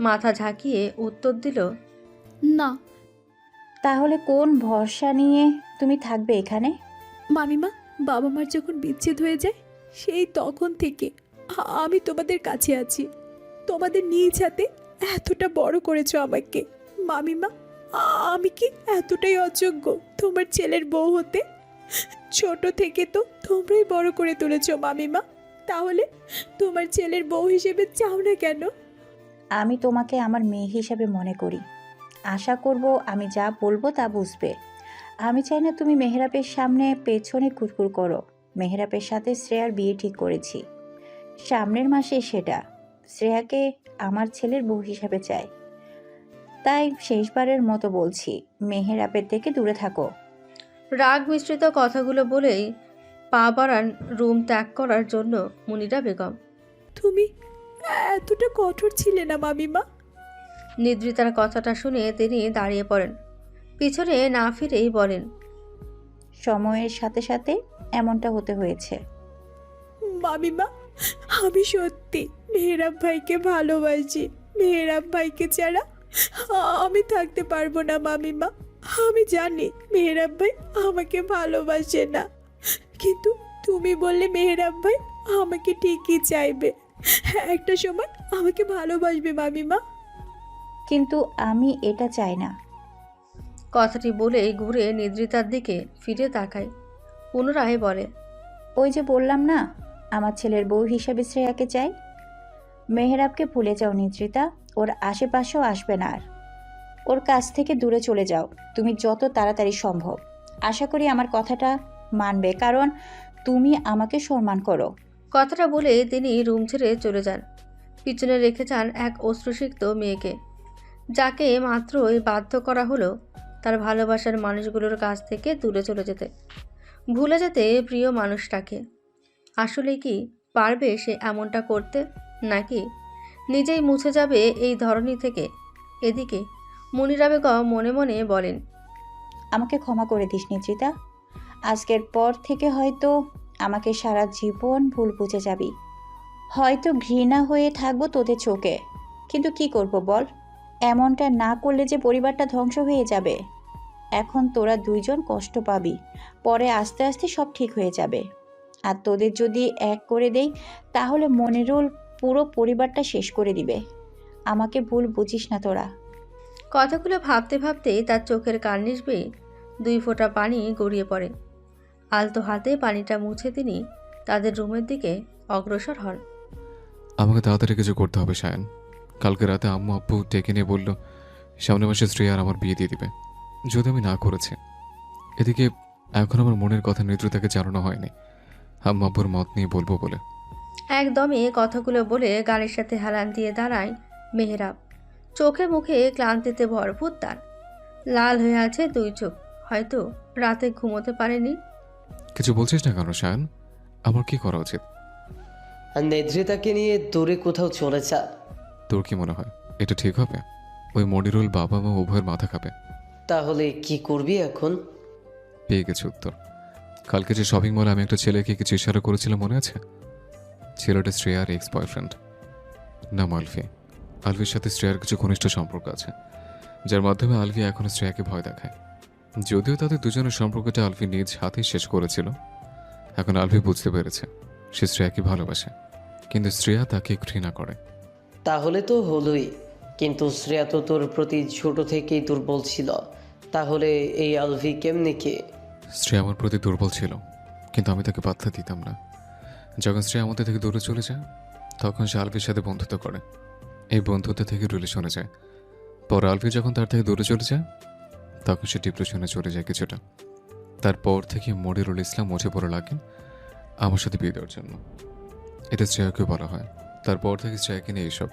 S2: মাথা ঝাঁকিয়ে উত্তর দিল,
S1: না।
S5: তাহলে কোন ভরসা নিয়ে তুমি থাকবে এখানে?
S1: মামিমা, বাবা মার যখন বিচ্ছেদ হয়ে যায় সেই তখন থেকে আমি তোমাদের কাছে আছি। তোমাদের নিজ হাতে এতটা বড় করেছো আমাকে। মামিমা, আমি কি এতটাই অযোগ্য তোমার ছেলের বউ হতে? ছোট থেকে তো তোমরাই বড় করে তুলেছো মামিমা, তাহলে তোমার ছেলের বউ হিসেবে চাও না কেন?
S5: আমি তোমাকে আমার মেয়ে হিসাবে মনে করি। আশা করব আমি যা বলবো তা বুঝবে। আমি চাই না তুমি মেহরাবের সামনে পেছনে কুরকুর করো। মেহরাবের সাথে শ্রেয়ার বিয়ে ঠিক করেছি সামনের মাসে, সেটা শ্রেয়াকে আমার ছেলের বউ হিসাবে চাই। তাই শেষবারের মতো বলছি, মেহরাবের থেকে দূরে থাকো।
S2: রাগ মিশ্রিত কথাগুলো বলেই পা বাড়ান রুম ত্যাগ করার জন্য মনিরা বেগম।
S1: তুমি এতটা কঠোর ছিলে না মামিমা।
S2: নিদ্রিতার কথাটা শুনে তিনি দাঁড়িয়ে পড়েন, পিছনে না ফিরেই বলেন,
S5: সময়ের সাথে সাথে এমনটা হতে হয়েছে।
S1: মামিমা, আমি সত্যি মেহরাব ভাইকে ভালোবাসি। মেহরাব ভাইকে ছাড়া আমি থাকতে পারবো না মামিমা। আমি জানি মেহরাব ভাই আমাকে ভালোবাসে না, কিন্তু তুমি বললে মেহরাব ভাই আমাকে ঠিকই চাইবে, একটা সময় আমাকে ভালোবাসবে মামিমা।
S5: কিন্তু আমি এটা চাই না।
S2: কথাটি বলেই ঘুরে নিদ্রিতার দিকে ফিরে তাকায়, পুনরায় বলে,
S5: ওই যে বললাম না, আমার ছেলের বউ হিসেবে শ্রেয়াকে চাই। মেহরাবকে ভুলে যাও নিদ্রিতা, ওর আশেপাশেও আসবে না আর। ওর কাছ থেকে দূরে চলে যাও তুমি যত তাড়াতাড়ি সম্ভব। আশা করি আমার কথাটা মানবে, কারণ তুমি আমাকে সম্মান করো।
S2: কথাটা বলে তিনি রুম ছেড়ে চলে যান। পিছনে রেখে যান এক অশ্রুসিক্ত মেয়েকে, যাকে মাত্রই বাধ্য করা হলো তার ভালোবাসার মানুষগুলোর কাছ থেকে দূরে চলে যেতে, ভুলে যেতে প্রিয় মানুষটাকে। আসলে কি পারবে সে এমনটা করতে, নাকি নিজেই মুছে যাবে এই ধরনী থেকে? এদিকে মুনিরা বেগম মনে মনে বলেন,
S5: আমাকে ক্ষমা করে দিস নিদ্রিতা। আজকের পর থেকে হয়তো আমাকে সারা জীবন ভুল বুঝে যাবি, হয়তো ঘৃণা হয়ে থাকবো তোদের চোখে, কিন্তু কি করব বল? এমনটা না করলে যে পরিবারটা ধ্বংস হয়ে যাবে। এখন তোরা দুইজন কষ্ট পাবি, পরে আস্তে আস্তে সব ঠিক হয়ে যাবে। আর তোদের যদি এক করে দেই তাহলে মনিরুল পুরো পরিবারটা শেষ করে দিবে। আমাকে ভুল বুঝিস না তোরা।
S2: কথাগুলো ভাবতে ভাবতেই তার চোখের কার্নিশ বেয়ে 2 ফোঁটা পানি গড়িয়ে পড়ে। আলতো হাতে পানিটা মুছে তিনি তাদের রুমের দিকে অগ্রসর হন।
S3: আমাকে তাড়াতাড়ি কিছু করতে হবে সায়ন। কালকে রাতে আম্মু আব্বু ডেকে নিয়ে বলল সামনের মাসে শ্রেয়া আর আমার বিয়ে দিয়ে দিবে, যদি আমি না করেছি। এদিকে এখন আমার মনের কথা নেত্রতাকে জানানো হয়নি, আম্মু আব্বুর মত নিয়ে বলবো বলে।
S2: একদমই কথাগুলো বলে গাড়ির সাথে হেলান দিয়ে দাঁড়ায় মেহরাব। চোখে মুখে ক্লান্তিতে ভরপুর তার, লাল হয়ে আছে 2 চোখ, হয়তো রাতে ঘুমোতে পারেনি।
S3: কিছু বলছিস না কেন সায়ন? আমার কি করা উচিত?
S6: আর নেদ্রিতাকে নিয়ে দূরে কোথাও চলে যা।
S3: তোর কি মনে হয় এটা ঠিক হবে? ওই মনিরুল বাবা মা উভয়ের মাথা খাবে।
S6: তাহলে কি করবি এখন?
S3: পেয়ে গেছে উত্তর। কালকে যে শপিং মলে আমি একটা ছেলেকে কিছু ইশারা করেছিলাম মনে আছে? ছেলেটা শ্রেয়ার এক্স বয়ফ্রেন্ড, নাম আলফি। আলফির সাথে শ্রেয়ার কিছু ঘনিষ্ঠ সম্পর্ক আছে, যার মাধ্যমে আলফি এখনো শ্রেয়াকে ভয় দেখায়। যদিও তাদের দুজনের সম্পর্কটা আলফি নিজ হাতেই শেষ করেছিল, এখন আলফি বুঝতে পেরেছে সে শ্রেয়াকে ভালোবাসে, কিন্তু শ্রেয়া তাকে ঘৃণা করে।
S6: তাহলে তো হলোই, কিন্তু শ্রেয়া তো তোর প্রতি ছোট থেকেই দুর্বল ছিল, তাহলে এই আলভি কেমনে কে?
S3: শ্রেয়া আমার প্রতি দুর্বল ছিল, কিন্তু আমি তাকে পাত্তা দিতাম না। যখন শ্রেয়া আমাদের থেকে দূরে চলে যায় তখন সে আলফির সাথে বন্ধুত্ব করে, এই বন্ধুত্ব থেকে রিলেশনে যায়। পর আলফি যখন তার থেকে দূরে চলে যায় তখন সে ডিপ্রেশনে চলে যায় কিছুটা। তারপর থেকে মনিরুল ইসলাম উঠে পড়ে লাগেন আমার সাথে বিয়ে দেওয়ার জন্য। এটা শ্রেয়াকে বলা হয়। তারপর থেকে শ্রেয়াকে নিয়ে এইসব।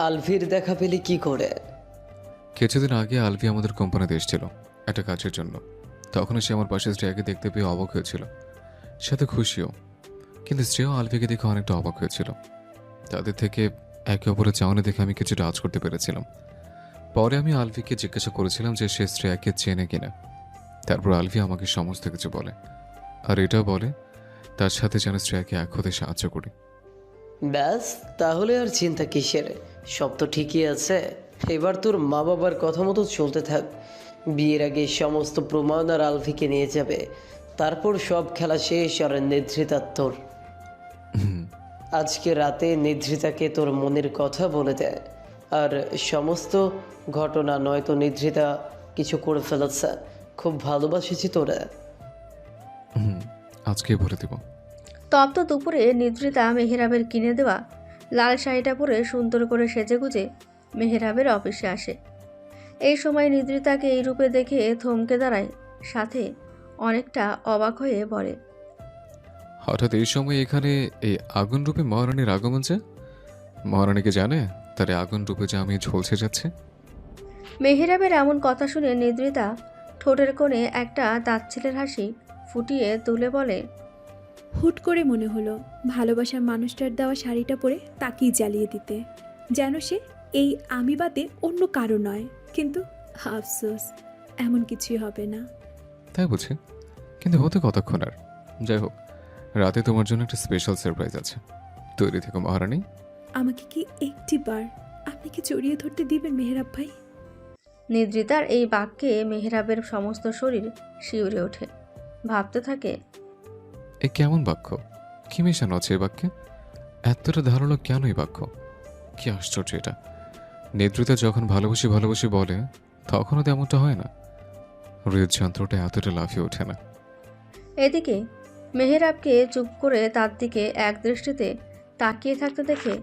S6: আলভির দেখা পেলে কি করে?
S3: কিছুদিন আগে আলফি আমাদের কোম্পানিতে এসেছিল একটা কাজের জন্য, তখনও সে আমার পাশে শ্রেয়াকে দেখতে পেয়ে অবাক হয়েছিল, সাথে খুশিও। কিন্তু শ্রেয়াও আলফিকে দেখে অনেকটা অবাক হয়েছিল। তাদের থেকে একে অপরের চাওয়ানি দেখে আমি কিছুটা আঁচ করতে পেরেছিলাম। পরে আমি আলফিকে জিজ্ঞাসা করেছিলাম যে সে শ্রেয়াকে চেনে কিনা। তারপর আলফি আমাকে সমস্ত কিছু বলে, আর এটাও বলে তার সাথে যেন শ্রেয়াকে এক হতে সাহায্য করি।
S6: ব্যাস, তাহলে আর চিন্তা কিসের? সব তো ঠিকই আছে। এবার তোর মা বাবার কথা মতো চলতে থাক। বিয়ের আগে সমস্ত প্রমাণ আর আলভিকে নিয়ে যাবে, তারপর সব খেলা শেষ আর নেদ্রিতা তোর। আজকে রাতে নিদ্রিতাকে তোর মনের কথা বলে দেয়, আর সমস্ত ঘটনা নয়তো নিদ্রিতা কিছু করে ফেলেছে, খুব ভালোবাসেছি তোরা।
S3: আজকে বলে দেব।
S2: তপ্ত দুপুরে নিদ্রিতা মেহেরাবের কিনে দেওয়া লাল শাড়িটা পরে সুন্দর করে সেজেগুজে মেহেরাবের অফিসে আসে। এই সময় নিদ্রিতাকে এই রূপে দেখে থমকে দাঁড়ায়, সাথে অনেকটা অবাক হয়ে বলে,
S3: হঠাৎ এই সময় এখানে এই আগুন রূপে মহারানীর আগমন যে? মহারানীকে জানে তার এই আগুন রূপে যে আমি ঝলসে যাচ্ছে?
S2: মেহেরাবের এমন কথা শুনে নিদ্রিতা ঠোঁটের কোণে একটা তাচ্ছিলের হাসি ফুটিয়ে তুলে বলে,
S1: হুট করে মনে হলো ভালোবাসার মানুষটার দেওয়া শাড়িটা পরে তাকেই জ্বালিয়ে দিতে, যেন সে এই আমি বাদে অন্য কারো নয়। কিন্তু আফসোস, এমন কিছুই হবে না।
S3: তাই বুঝি, কিন্তু হতে কতক্ষণ আর। যাই হোক, রাতে তোমার জন্য একটা স্পেশাল সারপ্রাইজ আছে, তৈরি থেকো মহারানী।
S1: আমাকে কি একটিবার আপনি কি জড়িয়ে ধরতে দিবেন মেহেরাব ভাই?
S2: নিদ্রিতার এই বাক্যে মেহেরাবের সমস্ত শরীর শিউরে ওঠে। ভাবতে থাকে,
S3: এ কেমন বাক্য? কি মেশানো আছে এ বাক্যে? এতটা ধারণা কেন এই বাক্য? কি আশ্চর্য এটা! নেদ্রিতা যখন ভালোবাসি ভালোবাসি বলে তখনও তেমনটা হয় না, হৃদযন্ত্রটা এতটা লাফিয়ে ওঠে না।
S2: এদিকে মেহেরাবকে চুপ করে তার দিকে এক দৃষ্টিতে তাকিয়ে থাকতে দেখে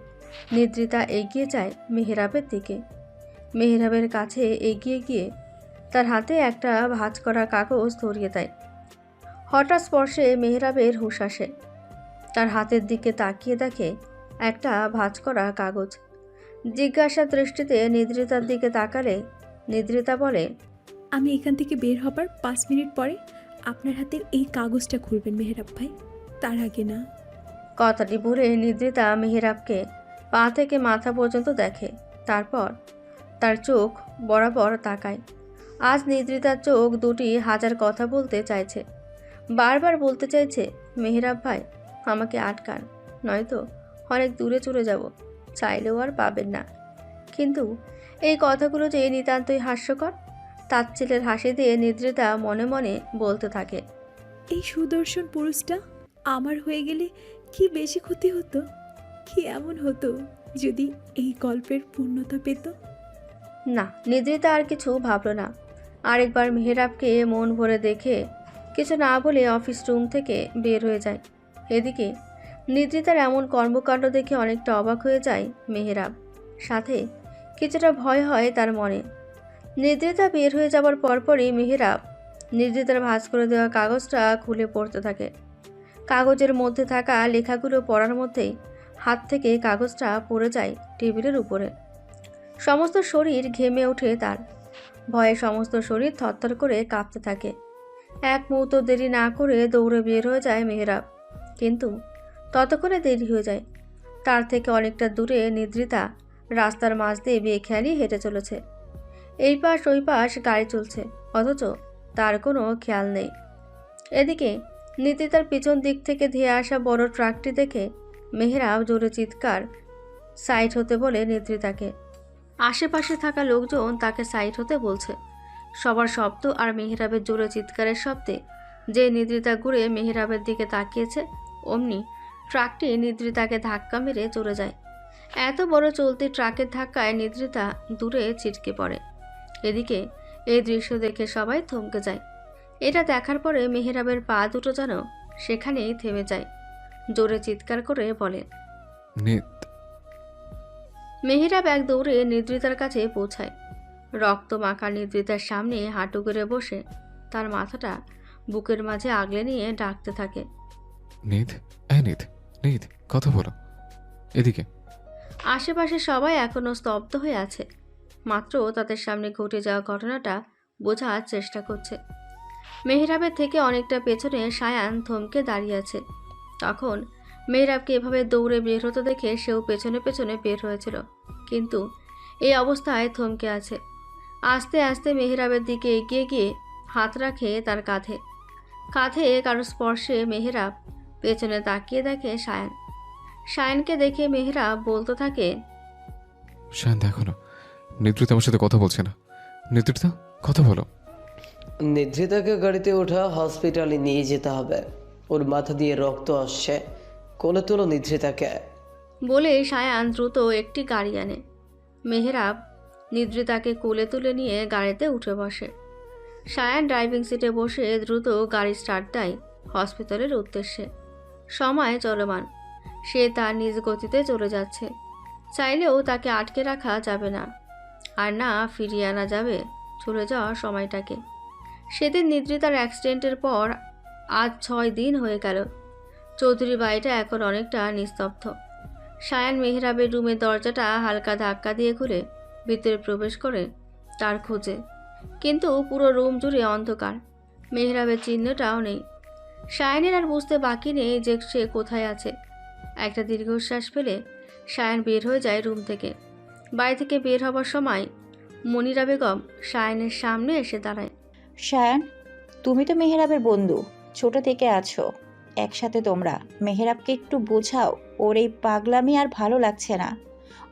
S2: নিদ্রিতা এগিয়ে যায় মেহেরাবের দিকে। মেহেরাবের কাছে এগিয়ে গিয়ে তার হাতে একটা ভাঁজ করা কাগজ ধরিয়ে দেয়। হঠাৎ স্পর্শে মেহরাবের হুঁশ আসে। তার হাতের দিকে তাকিয়ে দেখে একটা ভাঁজ করা কাগজ। জিজ্ঞাসা দৃষ্টিতে নিদ্রিতার দিকে তাকালে নিদ্রিতা বলে,
S1: আমি এখান থেকে বের হবার 5 মিনিট পরে আপনার হাতের এই কাগজটা খুলবেন মেহরাব ভাই, তার আগে না।
S2: কথাটি বলে নিদ্রিতা মেহরাবকে পা থেকে মাথা পর্যন্ত দেখে, তারপর তার চোখ বরাবর তাকায়। আজ নিদ্রিতার চোখ দুটি হাজার কথা বলতে চাইছে, বারবার বলতে চাইছে, মেহরাব ভাই আমাকে আটকান, নয়তো অনেক দূরে চলে যাব, চাইলেও আর পাবেন না। কিন্তু এই কথাগুলো যে নিতান্তই হাস্যকর। তাচ্ছিলের হাসি দিয়ে নিদ্রিতা মনে মনে বলতে থাকে,
S1: এই সুদর্শন পুরুষটা আমার হয়ে গেলে কি বেশি ক্ষতি হতো, কি এমন হতো যদি এই গল্পের পূর্ণতা পেত।
S2: না, নিদ্রিতা আর কিছু ভাবল না। আরেকবার মেহরাবকে মন ভরে দেখে কিছু না বলে অফিস রুম থেকে বের হয়ে যায়। এদিকে নিদ্রিতার এমন কর্মকাণ্ড দেখে অনেকটা অবাক হয়ে যায় মেহরাব, সাথে কিছুটা ভয় হয় তার মনে। নিদ্রিতা বের হয়ে যাবার পরপরই মেহরাব নিদ্রিতার ভাঁজ করে দেওয়া কাগজটা খুলে পড়তে থাকে। কাগজের মধ্যে থাকা লেখাগুলো পড়ার মধ্যেই হাত থেকে কাগজটা পড়ে যায় টেবিলের উপরে। সমস্ত শরীর ঘেমে ওঠে তার, ভয়ে সমস্ত শরীর থরথর করে কাঁপতে থাকে। এক মুহূর্ত দেরি না করে দৌড়ে বের হয়ে যায় মেহরাব, কিন্তু ততক্ষণে দেরি হয়ে যায়। তার থেকে অনেকটা দূরে নিদ্রিতা রাস্তার মাঝ দিয়ে বেখেয়ালি হেঁটে চলেছে। এই পাশ ওই পাশ গাড়ি চলছে, অথচ তার কোনো খেয়াল নেই। এদিকে নিদ্রিতার পিছন দিক থেকে ধেয়ে আসা বড় ট্রাকটি দেখে মেহরাব জোরে চিৎকার সাইড হতে বলে নিদ্রিতাকে। আশেপাশে থাকা লোকজন তাকে সাইড হতে বলছে। সবার শব্দ আর মেহরাবের জোরে চিৎকারের শব্দে যে নিদ্রিতা ঘুরে মেহরাবের দিকে তাকিয়েছে, অমনি ট্রাকটি নিদ্রিতাকে ধাক্কা মেরে চলে যায়। এত বড় চলতি ট্রাকের ধাক্কায় নিদ্রিতা দূরে ছিটকে পড়ে। এদিকে এই দৃশ্য দেখে সবাই থমকে যায়। এটা দেখার পরে মেহরাবের পা দুটো যেন সেখানেই থেমে যায়। জোরে চিৎকার করে বলে,
S3: নিত।
S2: মেহরাব এক দৌড়ে নিদ্রিতার কাছে পৌঁছায়। রক্ত মাখা নিদ্রিতার সামনে হাঁটু করে বসে তার মাথাটা বুকের মাঝে আগলে নিয়ে ডাকতে থাকে,
S3: নিত, নিত, নিত, কথা বলো, এদিকে।
S2: আশেপাশে সবাই এখনো স্তব্ধ হয়ে আছে, মাত্র তাদের সামনে ঘটে যাওয়া ঘটনাটা বোঝার চেষ্টা করছে। মেহরাবের থেকে অনেকটা পেছনে সায়ান থমকে দাঁড়িয়ে আছে। তখন মেহরাবকে এভাবে দৌড়ে বের হতে দেখে সেও পেছনে পেছনে বের হয়েছিল, কিন্তু এই অবস্থায় থমকে আছে। আস্তে আস্তে মেহরাবের দিকে এগিয়ে গিয়ে হাত রাখে তার কাঁধে। কাঁধে কারো স্পর্শে মেহরাব পেছনে তাকিয়ে দেখে সায়ান। সায়ানকে দেখে মেহরাব বলতে থাকে,
S3: শায়ন দেখো না, নিদ্রিতা আমার সাথে কথা বলছে না। নিদ্রিতা, কথা বলো।
S6: নিদ্রিতাকে গাড়িতে ওঠা, হসপিটালে নিয়ে যেতে হবে, ওর মাথা দিয়ে রক্ত আসছে, কোলে তোলো নিদ্রিতাকে।
S2: বলে সায়ান দ্রুত একটি গাড়ি আনে। মেহরাব নিদ্রিতাকে কোলে তুলে নিয়ে গাড়িতে উঠে বসে। সায়ান ড্রাইভিং সিটে বসে দ্রুত গাড়ি স্টার্ট দেয় হসপিটালের উদ্দেশ্যে। সময় চলমান, সে তার নিজ গতিতে চলে যাচ্ছে। চাইলেও তাকে আটকে রাখা যাবে না, আর না ফিরিয়ে আনা যাবে চলে যাওয়ার সময়টাকে। সেদিন নিদ্রিতার অ্যাক্সিডেন্টের পর আজ 6 দিন হয়ে গেল। চৌধুরী বাড়িটা এখন অনেকটা নিস্তব্ধ। সায়ান মেহরাবের রুমের দরজাটা হালকা ধাক্কা দিয়ে খুলে ভিতরে প্রবেশ করে তার খোঁজে, কিন্তু পুরো রুম জুড়ে অন্ধকার, মেহরাবের চিহ্নটাও নেই। সায়ানের আর বুঝতে বাকি নেই যে সে কোথায় আছে। একটা দীর্ঘশ্বাস ফেলে সায়ান বের হয়ে যায় রুম থেকে। বাড়ি থেকে বের হবার সময় মনিরা বেগম সায়ানের সামনে এসে দাঁড়ায়।
S5: সায়ান, তুমি তো মেহেরাবের বন্ধু, ছোট থেকে আছো একসাথে তোমরা। মেহেরাবকে একটু বোঝাও, ওর এই পাগলামি আর ভালো লাগছে না।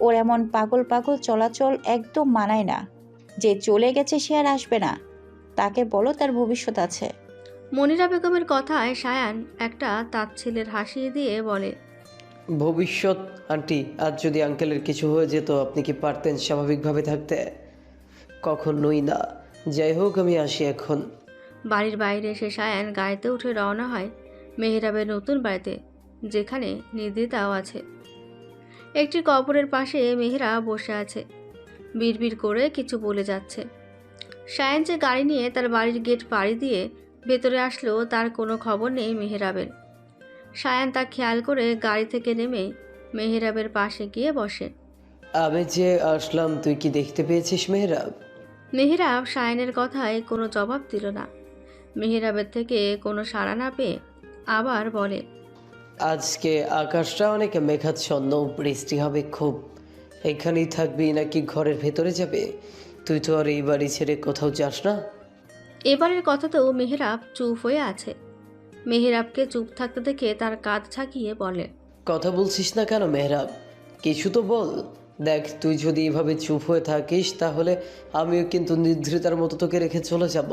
S5: ওর এমন পাগল পাগল চলাচল একদম মানায় না। যে চলে গেছে সে আর আসবে না, তাকে বলো তার ভবিষ্যৎ আছে।
S2: মনিরা বেগমের কথায় সায়ান একটা তাচ্ছিলের হাসি দিয়ে বলে,
S6: ভবিষ্যৎ আন্টি, আজ যদি আঙ্কেলের কিছু হয়ে যেত আপনি কি পারতেন স্বাভাবিকভাবে থাকতে? কখনোই না। যাই হোক, আমি আসি এখন।
S2: বাড়ির বাইরে এসে সায়ান গাড়িতে উঠে রওনা হয় মেহরাবের নতুন বাড়িতে, যেখানে নিদ্রিতাও আছে। একটি কবরের পাশে মেহরা বসে আছে, বিড়বিড় করে কিছু বলে যাচ্ছে। সায়ান যে গাড়ি নিয়ে তার বাড়ির গেট পাড়ি দিয়ে ভেতরে আসলো তার কোনো খবর নেই মেহেরাবের। সায়ান তা খেয়াল করে গাড়ি থেকে নেমে মেহেরাবের পাশে গিয়ে বসে।
S6: আমি যে আসলাম তুই কি দেখতে পেয়েছিস মেহরাব?
S2: মেহেরাব সায়ানের কথায় কোনো জবাব দিল না। মেহেরাবের থেকে কোনো সাড়া না পেয়ে আবার বলে,
S6: আজকে আকাশটা অনেক মেঘাচ্ছন্ন, বৃষ্টি হবে খুব। এখানেই থাকবি নাকি ঘরের ভেতরে যাবে? তুই তো আর এই বাড়ি ছেড়ে কোথাও যাস না।
S2: এবারের কথাতেও মেহেরাব চুপ হয়ে আছে। মেহেরাবকে চুপ থাকতে দেখে তার কাঁধ ঝাঁকিয়ে বলে,
S6: কথা বলছিস না কেন মেহরাব? কিছু তো বল। দেখ, তুই যদি এভাবে চুপ হয়ে থাকিস তাহলে আমিও কিন্তু নিদ্রিতার মতো তোকে রেখে চলে যাব।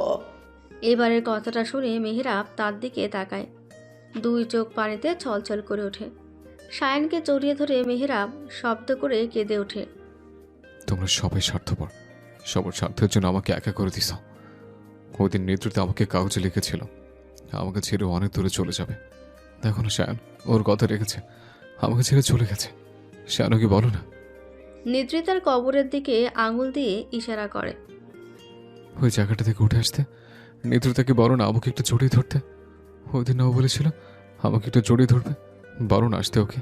S2: এবারের কথাটা শুনে মেহেরাব তার দিকে তাকায়। দুই চোখ পানিতে ছলছল করে ওঠে। সায়ানকে জড়িয়ে ধরে মেহেরাব শব্দ করে কেঁদে ওঠে।
S3: তোমরা সবাই স্বার্থপর, সবার স্বার্থের জন্য আমাকে একা করে দিস। ওই দিন নেতৃত্বে আমাকে কাগজে লিখেছিল আমাকে ছেড়ে অনেক দূরে চলে যাবে। দেখো না শায়ন, ওর কথা রেখেছে, আমাকে ছেড়ে চলে গেছে। শায়ন কি বলো না?
S2: নিদ্রিতার কবরের দিকে আঙুল দিয়ে ইশারা করে।
S3: ওই জায়গাটা থেকে উঠে আসতে নেতৃত্বকে বলো না আমাকে একটু জড়িয়ে ধরতে। ওই দিন ও বলেছিল আমাকে একটু জড়িয়ে ধরবে, বলো না আসতে ওকে।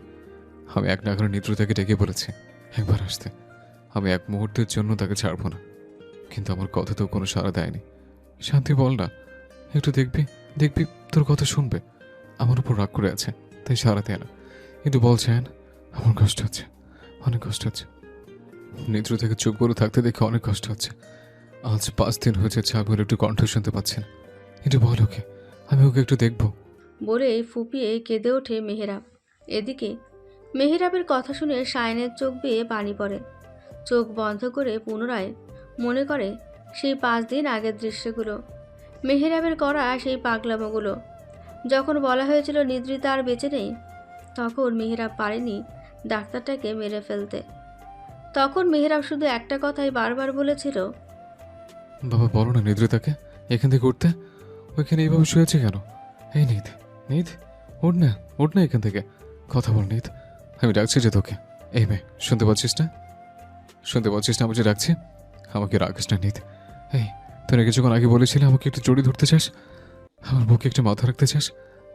S3: আমি এক নাগারে নেতৃত্বকে ডেকে বলেছি একবার আসতে, আমি এক মুহূর্তের জন্য তাকে ছাড়বো না। কিন্তু আমার কথাতেও কোনো সাড়া দেয়নি। শান্তি বল না, একটু দেখবি দেখবি তোর কথা শুনবে। আমার উপর রাগ করে আছে তাই সাড়া দেয় না। কিন্তু বলছেন আমার কষ্ট হচ্ছে, অনেক কষ্ট হচ্ছে। নেত্র থেকে চোখ বড় থাকতে দেখে অনেক কষ্ট হচ্ছে। আজ 5 দিন হয়েছে ছাগল একটু কণ্ঠ শুনতে পাচ্ছেন। একটু বল ওকে, আমি ওকে একটু দেখবো।
S2: বলে ফুপিয়ে কেঁদে ওঠে মেহেরাব। এদিকে মেহেরাবের কথা শুনে সায়নের চোখ বেয়ে পানি পড়ে। চোখ বন্ধ করে পুনরায় মনে করে সেই 5 দিন আগের দৃশ্যগুলো, মেহেরাবের করা সেই পাগলামোগুলো। যখন বলা হয়েছিল নিদ্রিতা আর বেঁচে নেই, তখন মেহেরাব পারেনি ডাক্তারটাকে মেরে ফেলতে। তখন মেহেরাব শুধু একটা কথাই বারবার বলেছিল,
S3: বাবা বলো না নিদ্রিতাকে এখান থেকে উঠতে। ওইখানে এইভাবে শুয়েছে কেন? এই নিদ নিদ, ওঠ না ওঠ না এখান থেকে, কথা বল নিদ। আমি ডাকছি যে তোকে। এই মেয়ে শুনতে পাচ্ছিস না? শুনতে পাচ্ছিস না আমি যে ডাকছি? আমাকে রাখিস না নিদ। এই তুই না কিছুক্ষণ আগে বলেছিলি আমাকে একটু জড়িয়ে ধরতে চাস, আমার বুকে একটু মাথা রাখতে চাস,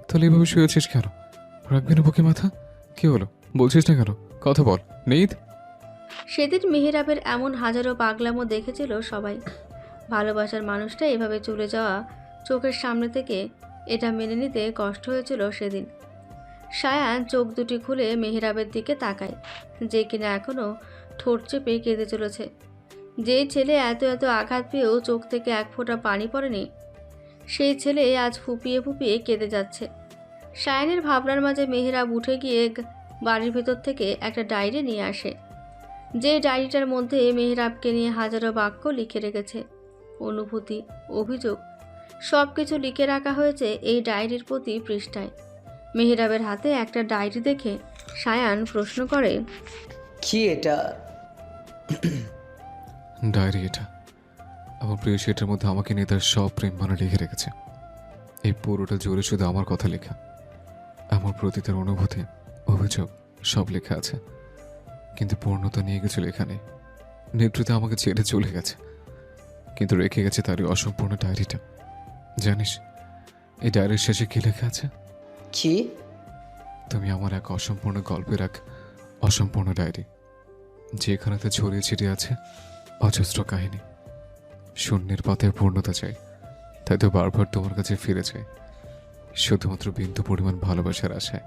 S3: তাহলে এইভাবে শুয়েছিস কেন? রাখবি না বুকে মাথা? কি হলো বলছিস না কেন? কথা বল নিদ।
S2: সেদিন মেহেরাবের এমন হাজারো পাগলামো দেখেছিল সবাই। ভালোবাসার মানুষটা এভাবে চলে যাওয়া চোখের সামনে থেকে এটা মেনে নিতে কষ্ট হয়েছিল সেদিন। সায়ান চোখ দুটি খুলে মেহেরাবের দিকে তাকায়, যে কিনা এখনও ঠোঁট চেপে কেঁদে চলেছে। যেই ছেলে এত এত আঘাত পেয়েও চোখ থেকে এক ফোঁটা পানি পড়েনি, সেই ছেলে আজ ফুপিয়ে ফুপিয়ে কেঁদে যাচ্ছে। সায়ানের ভাবনার মাঝে মেহেরাব উঠে গিয়ে বাড়ির ভেতর থেকে একটা ডায়েরি নিয়ে আসে। যে ডায়েরিটার মধ্যে মেহেরাবকে নিয়ে হাজারো বাক্য লিখে রেখেছে। অনুভূতি, অভিযোগ সব কিছু লিখে রাখা হয়েছে এই ডায়েরির প্রতি পৃষ্ঠায়। মেহেরাবের হাতে একটা ডায়েরি দেখে সায়ান প্রশ্ন করে,
S6: কি এটা?
S3: ডায়েরি এটা। আমার প্রিয় সেটার মধ্যে আমাকে নিয়ে তার সব প্রেম মানে লিখে রেখেছে। এই পুরোটা জুড়ে শুধু আমার কথা লেখা, আমার প্রতি তার অনুভূতি, অভিযোগ সব লেখা আছে। কিন্তু পূর্ণতা নিয়ে গেছিল এখানে। নেতৃত্বে আমাকে ছেড়ে চলে গেছে, কিন্তু রেখে গেছে তার এই অসম্পূর্ণ ডায়েরিটা। জানিস এই ডায়েরির শেষে কি লেখা আছে?
S6: কি?
S3: তুমি আমার এক অসম্পূর্ণ গল্পের এক অসম্পূর্ণ ডায়েরি, যেখানেতে ছড়িয়ে ছিটিয়ে আছে অজস্র কাহিনী। শূন্যের পাতায় পূর্ণতা চাই, তাই তো বারবার তোমার কাছে ফিরে যাই, শুধুমাত্র বিন্দু পরিমাণ ভালোবাসার আশায়।